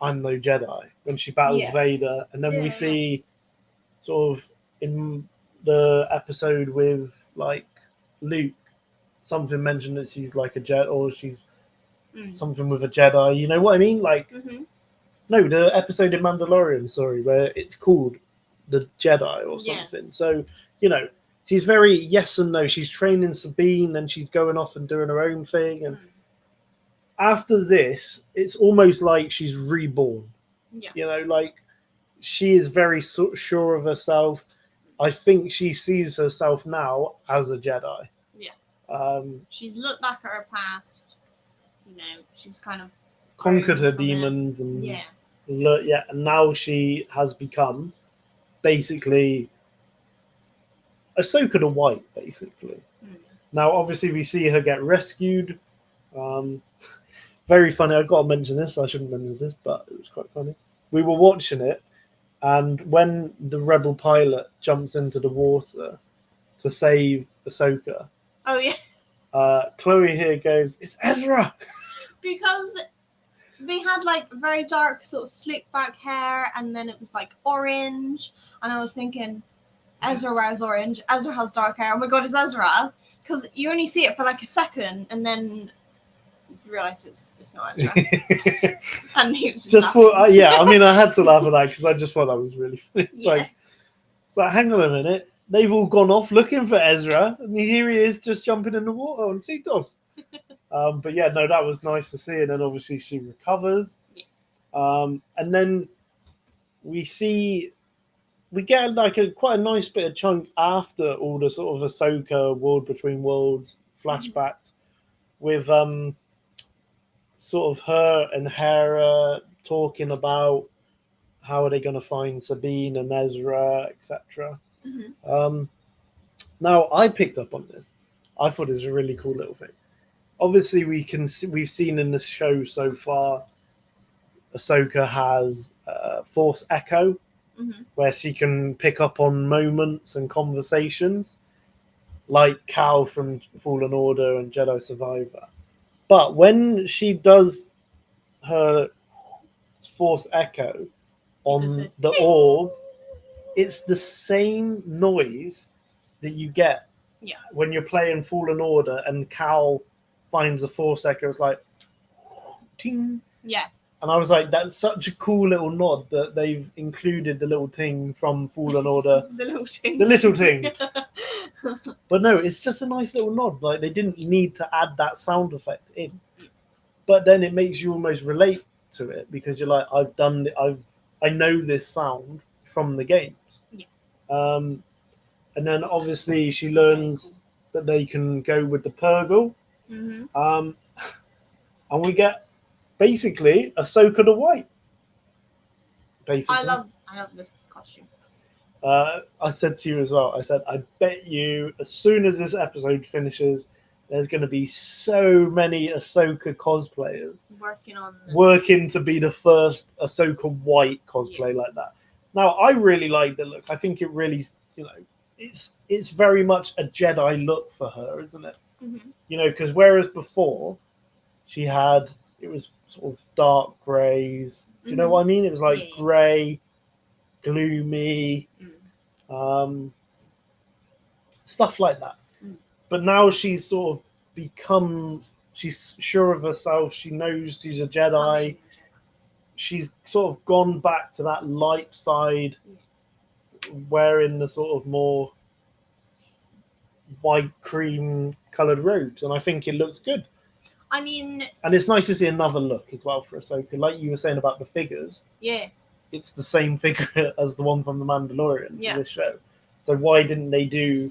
I'm no Jedi when she battles Vader. And then we see sort of in the episode with like Luke, something mentioned that she's like a Jedi or she's something with a Jedi. You know what I mean? Like, no, the episode in Mandalorian, sorry, where it's called the Jedi or something. So, she's very yes and no. She's training Sabine, then she's going off and doing her own thing. And after this, it's almost like she's reborn. Yeah. Like she is very sure of herself. I think she sees herself now as a Jedi. Yeah. She's looked back at her past. She's kind of conquered her demons and and now she has become basically Ahsoka the White, basically. Now, obviously, we see her get rescued. Very funny. I've got to mention this. I shouldn't mention this, but it was quite funny. We were watching it, and when the rebel pilot jumps into the water to save Ahsoka, Oh yeah, Chloe here goes, "It's Ezra!" because they had like very dark sort of slick back hair, and then it was like orange, and I was thinking, Ezra wears orange. Ezra has dark hair. Oh my god, it's Ezra! Because you only see it for like a second, and then you realise it's not Ezra. And he was just for yeah, I mean, I had to laugh at that because I just thought that was really funny. It's Yeah. like, hang on a minute, they've all gone off looking for Ezra, and here he is just jumping in the water on Cetos. But yeah, no, that was nice to see, and then obviously she recovers, and then we get like quite a nice bit of chunk after all the sort of Ahsoka World Between Worlds flashbacks with sort of her and Hera talking about how are they going to find Sabine and Ezra, etc. Mhm. Now I picked up on this. I thought it was a really cool little thing. Obviously, we've seen in the show so far, Ahsoka has Force Echo, where she can pick up on moments and conversations, like Cal from Fallen Order and Jedi Survivor. But when she does her Force Echo on the orb, it's the same noise that you get when you're playing Fallen Order and Cal finds a Force Echo. It's like, ting. Yeah. And I was like, that's such a cool little nod that they've included the little ting from Fallen Order. The little ting. The little ting. But no, it's just a nice little nod. Like, they didn't need to add that sound effect in. But then it makes you almost relate to it because you're like, I know this sound from the games. Yeah. And then obviously she learns that they can go with the Purgle. And we get basically Ahsoka the White. Basically. I love this costume. I said to you as well, I said, I bet you as soon as this episode finishes, there's going to be so many Ahsoka cosplayers working to be the first Ahsoka White cosplay like that. Now, I really like the look. I think it really, it's very much a Jedi look for her, isn't it? Mm-hmm. Because whereas before it was sort of dark greys. Do you know what I mean? It was like grey, gloomy, stuff like that. But now she's sort of she's sure of herself. She knows she's a Jedi. She's sort of gone back to that light side, wearing the sort of more white cream coloured robes. And I think it looks good. I mean... And it's nice to see another look as well for Ahsoka. Like you were saying about the figures. Yeah. It's the same figure as the one from The Mandalorian for this show. So why didn't they do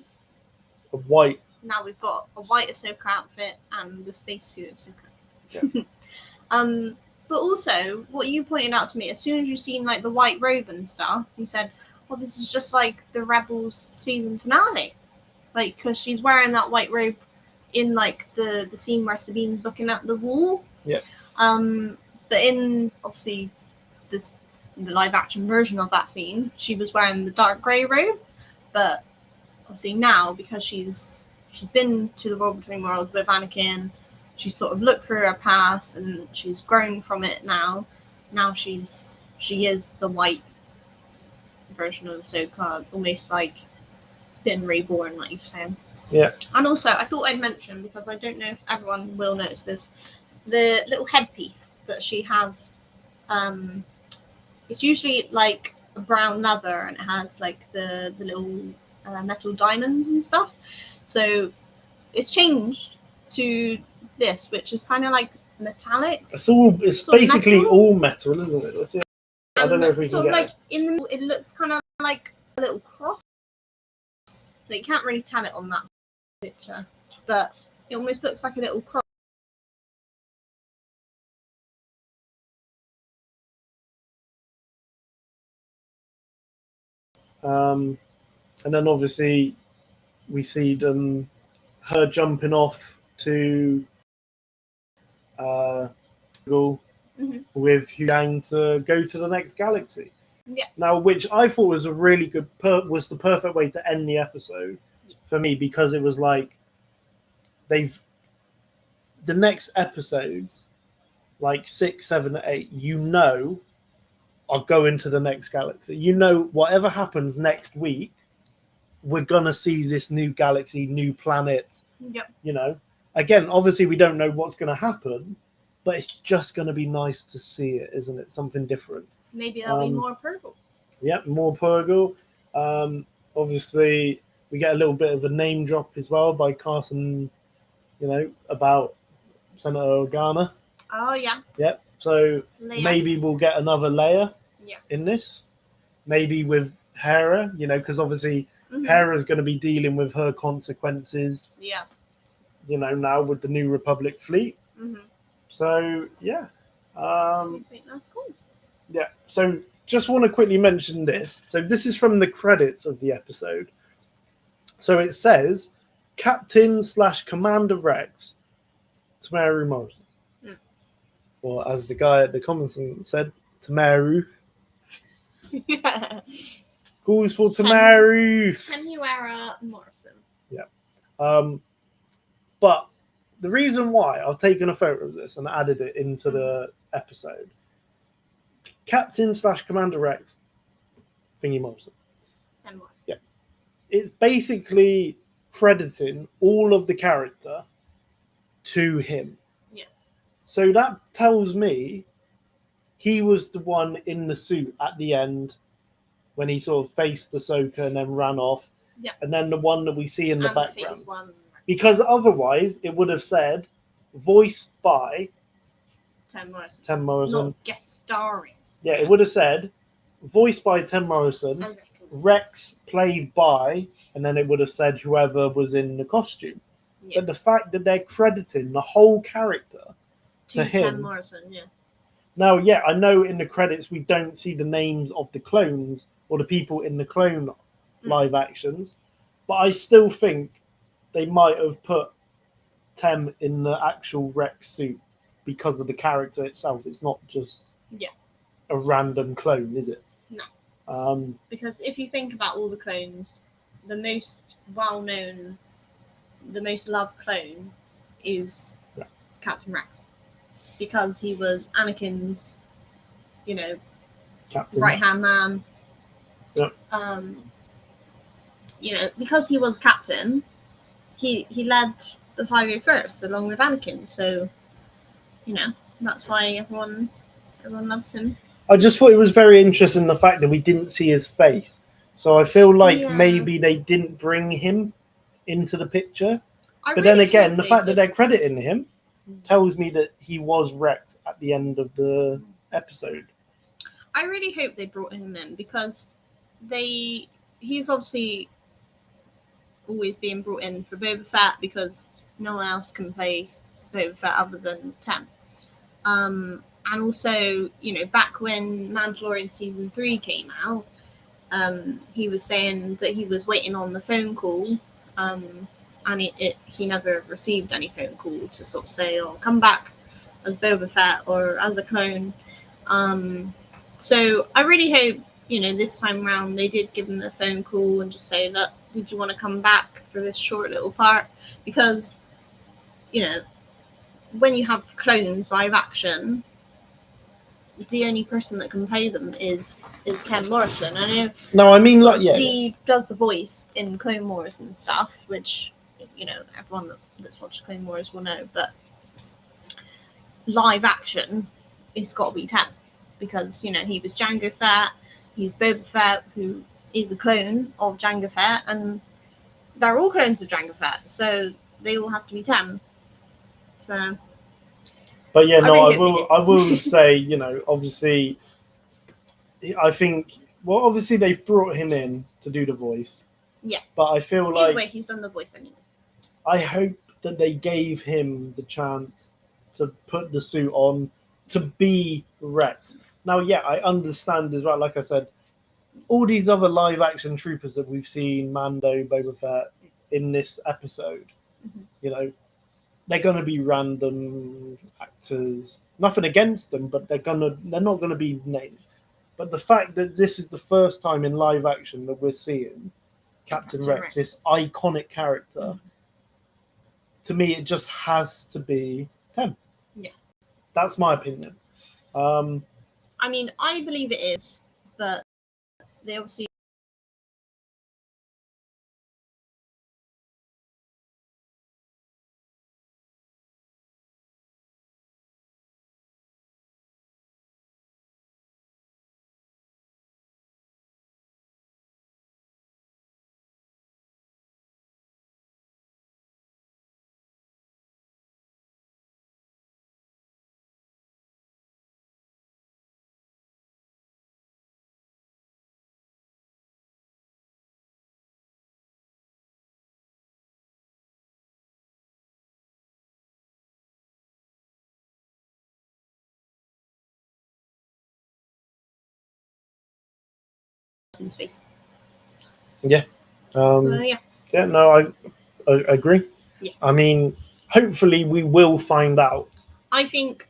a white? Now we've got a white Ahsoka outfit and the spacesuit Ahsoka. Yeah. But also, what you pointed out to me, as soon as you seen like the white robe and stuff, you said, well, this is just like the Rebels season finale. Like, because she's wearing that white robe in like the scene where Sabine's looking at the wall. Yeah. But in obviously the live action version of that scene, she was wearing the dark grey robe. But obviously now, because she's been to the World Between Worlds with Anakin, she's sort of looked through her past and she's grown from it now. Now she is the white version of Ahsoka, almost like been reborn, like you're saying. Yeah. And also, I thought I'd mention, because I don't know if everyone will notice this, the little headpiece that she has. It's usually like a brown leather, and it has like the little metal diamonds and stuff. So it's changed to this, which is kind of like metallic. It's basically metal. All metal, isn't it? Let's see. I don't know if we can get it. In the middle, it looks kind of like a little cross. So you can't really tell it on that picture, but it almost looks like a little cross. And then obviously we see her jumping off to goal Mhm. with Yang to go to the next galaxy. Yeah. Now, which I thought was a really good, was the perfect way to end the episode for me, because it was like the next episodes, like 6, 7, 8, are going to the next galaxy. Whatever happens next week, we're gonna see this new galaxy, new planets. Yep. Again, obviously we don't know what's gonna happen, but it's just gonna be nice to see it, isn't it? Something different. Maybe there'll be more purple. Yep, more Purgle. Obviously, we get a little bit of a name drop as well by Carson, about Senator Organa. Oh yeah. Yep. So Leia. maybe we'll get another layer Yeah. in this. Maybe with Hera, because obviously Hera's going to be dealing with her consequences. Yeah. Now with the New Republic fleet. So yeah. I think that's cool. Yeah. So just want to quickly mention this. So this is from the credits of the episode. So it says Captain/Commander Rex, Tamaru Morrison. Or as the guy at the comments said, Tamaru. Yeah. Calls for Tamaru. Temuera Morrison. Yeah. But the reason why I've taken a photo of this and added it into the episode, Captain/Commander Rex, Thingy Morrison. Tem Morrison. Yeah. It's basically crediting all of the character to him. Yeah. So that tells me he was the one in the suit at the end when he sort of faced Ahsoka and then ran off. Yeah. And then the one that we see in the And background. phase one. Because otherwise it would have said voiced by Tem Morrison. Tem Morrison. Not guest starring. Yeah, it would have said voiced by Tem Morrison, Rex played by, and then it would have said whoever was in the costume. Yeah. But the fact that they're crediting the whole character to him. Tem Morrison, yeah. Now, yeah, I know in the credits we don't see the names of the clones or the people in the clone live actions, but I still think they might have put Tem in the actual Rex suit because of the character itself. It's not just a random clone, is it? No. Because if you think about all the clones, the most well-known, the most loved clone is Captain Rex. Because he was Anakin's, Captain. right-hand man. Yep. Because he was captain, he led the 501st along with Anakin. So, that's why everyone loves him. I just thought it was very interesting the fact that we didn't see his face. So I feel like maybe they didn't bring him into the picture. But then again, the fact that they're crediting him tells me that he was Rex at the end of the episode. I really hope they brought him in because he's obviously always being brought in for Boba Fett because no one else can play Boba Fett other than Tem. And also, back when Mandalorian Season 3 came out, he was saying that he was waiting on the phone call, and he never received any phone call to sort of say, "Oh, come back as Boba Fett or as a clone." So I really hope, this time around they did give him a phone call and just say, "Look, did you want to come back for this short little part?" Because, when you have clones live action, the only person that can play them is Tem Morrison. I know. No, I mean, Dee does the voice in Clone Wars and stuff, which everyone that's watched Clone Wars will know. But live action, it's got to be Tem because he was Jango Fett. He's Boba Fett, who is a clone of Jango Fett, and they're all clones of Jango Fett, so they all have to be Tem. So. But yeah, no, I will say, obviously, I think, obviously they've brought him in to do the voice. Yeah. But I feel like... Anyway, he's done the voice anyway. I hope that they gave him the chance to put the suit on, to be Rex. Now, yeah, I understand as well, like I said, all these other live-action troopers that we've seen, Mando, Boba Fett, in this episode, they're going to be random actors. Nothing against them, but they're not going to be names. But the fact that this is the first time in live action that we're seeing Captain Rex, this iconic character, to me, it just has to be 10. Yeah. That's my opinion. I mean, I believe it is, but they obviously in space. Yeah. Yeah. Yeah, no, I agree. Yeah. I mean, hopefully we will find out. I think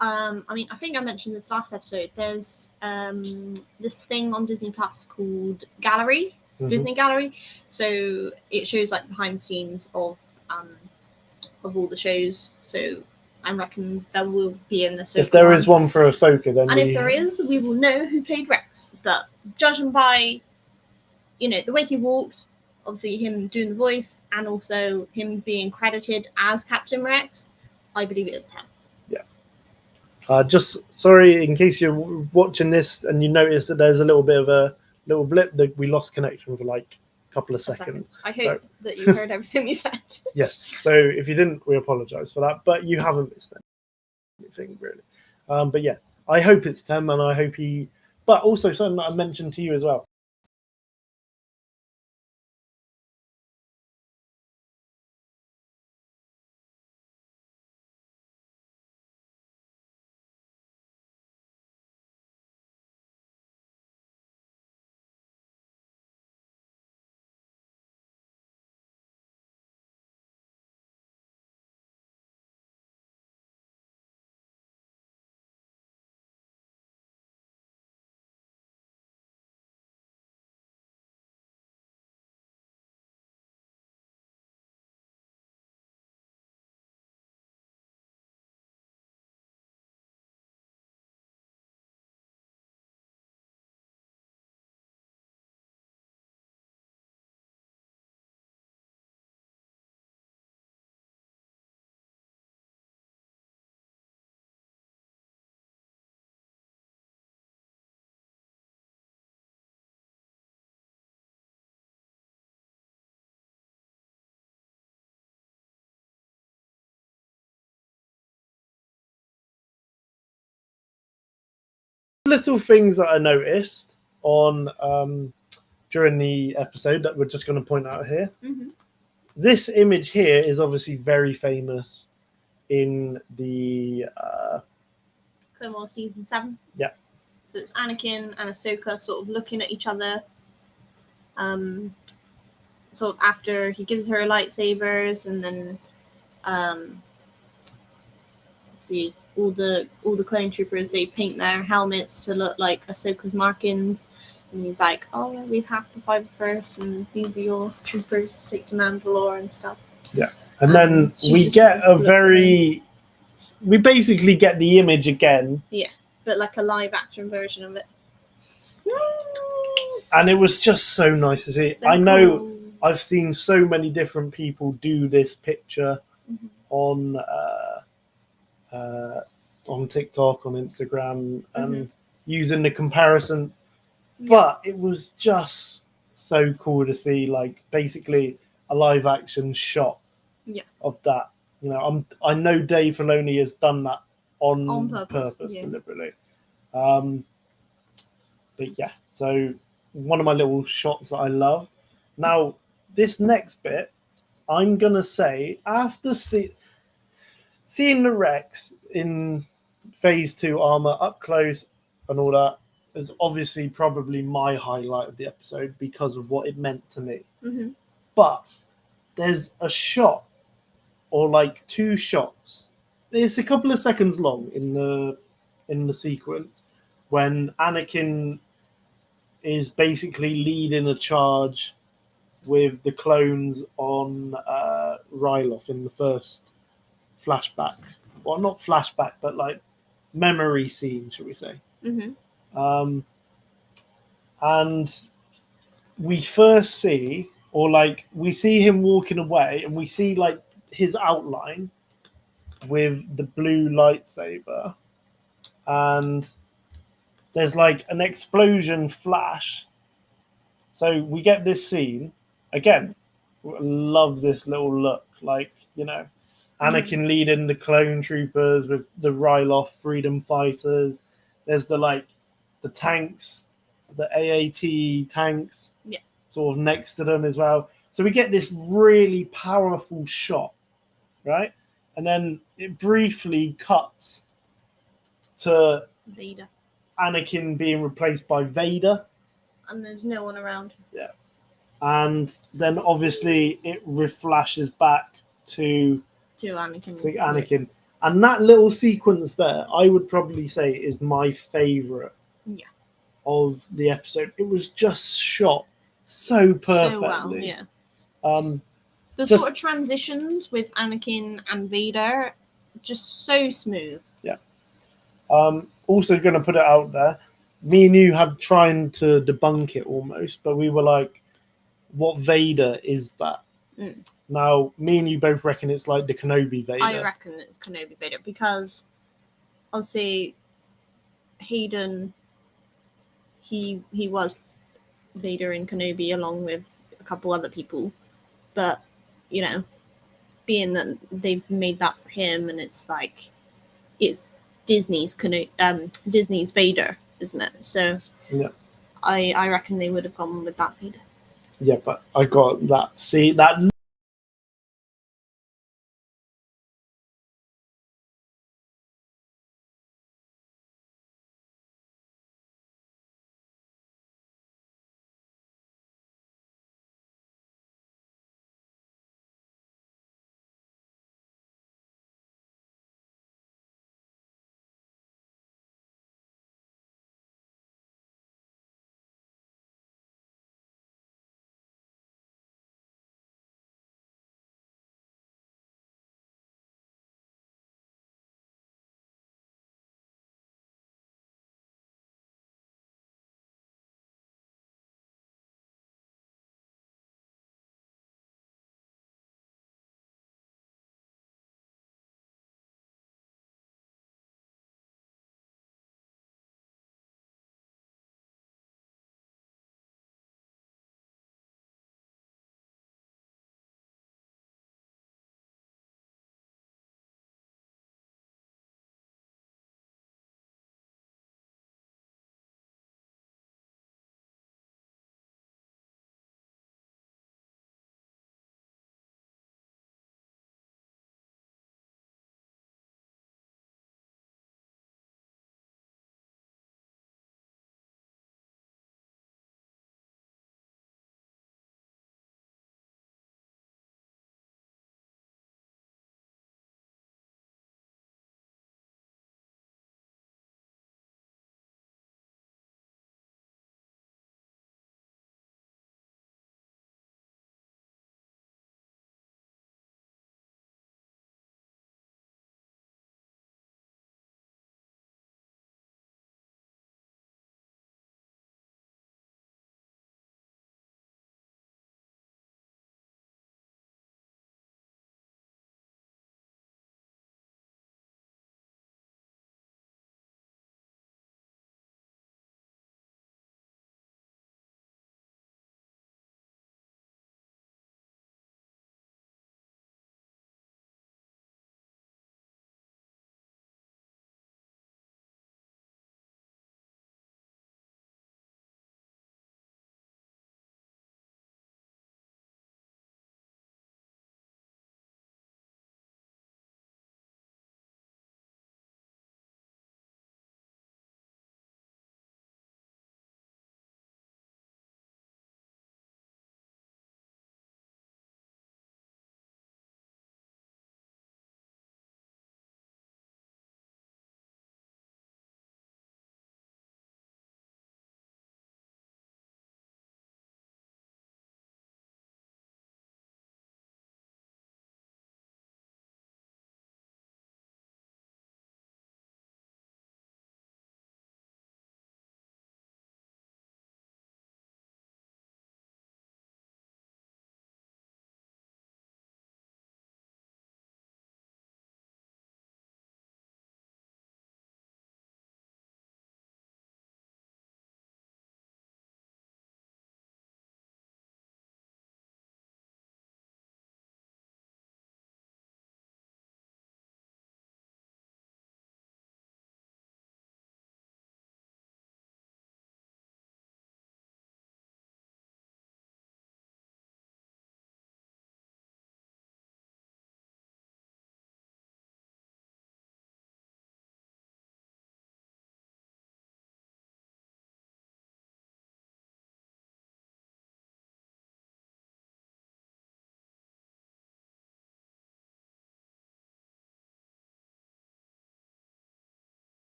I think I mentioned this last episode. There's this thing on Disney Plus called Gallery, Disney Gallery. So it shows like behind the scenes of all the shows. So I reckon there will be in the If there is one for Ahsoka, then if there is, we will know who played Rex. But judging by, the way he walked, obviously him doing the voice, and also him being credited as Captain Rex, I believe it is 10. Just sorry in case you're watching this and you notice that there's a little bit of a little blip that we lost connection for like a couple of seconds. I hope that you heard everything we said. Yes. So if you didn't, we apologise for that. But you haven't missed anything really. But yeah, I hope it's 10, and I hope he. But also something that I mentioned to you as well. Little things that I noticed on during the episode that we're just going to point out here. This image here is obviously very famous in the Clone Wars season 7. Yeah. So it's Anakin and Ahsoka sort of looking at each other. Sort of after he gives her lightsabers, and then see all the clone troopers, they paint their helmets to look like Ahsoka's markings, and he's like, "Oh, we have to fight first, and these are your troopers to take to Mandalore and stuff." Yeah, and then we get we basically get the image again. Yeah, but like a live action version of it. And it was just so nice to see. I know I've seen so many different people do this picture on TikTok, on Instagram, and using the comparisons. But it was just so cool to see, like, basically a live action shot of that. I know Dave Filoni has done that on purpose deliberately. But yeah, so one of my little shots that I love. Now, this next bit, I'm gonna say after seeing the Rex in Phase 2 armor up close and all that is obviously probably my highlight of the episode because of what it meant to me. But there's a shot or like 2 shots. It's a couple of seconds long in the sequence when Anakin is basically leading a charge with the clones on Ryloth in the first flashback. Well, not flashback, but like memory scene, shall we say. Mm-hmm. And we first see, or like we see him walking away, and we see like his outline with the blue lightsaber, and there's like an explosion flash. So we get this scene again. Love this little look, like, you know, Anakin leading the clone troopers with the Ryloth freedom fighters. There's the tanks, the AAT tanks, sort of next to them as well. So we get this really powerful shot, right? And then it briefly cuts to Vader. Anakin being replaced by Vader. And there's no one around. Yeah. And then obviously it reflashes back to Anakin. And that little sequence there, I would probably say, is my favourite of the episode. It was just shot so perfectly. So well, yeah. The just, sort of transitions with Anakin and Vader, just so smooth. Yeah. Also going to put it out there, me and you had trying to debunk it almost, but we were like, what Vader is that? Now, me and you both reckon it's like the Kenobi Vader. I reckon it's Kenobi Vader because, obviously, Hayden, he was Vader in Kenobi along with a couple other people, but, you know, being that they've made that for him, and it's like, it's Disney's Vader, isn't it? So, yeah, I reckon they would have gone with that Vader. Yeah, but I got that. See, that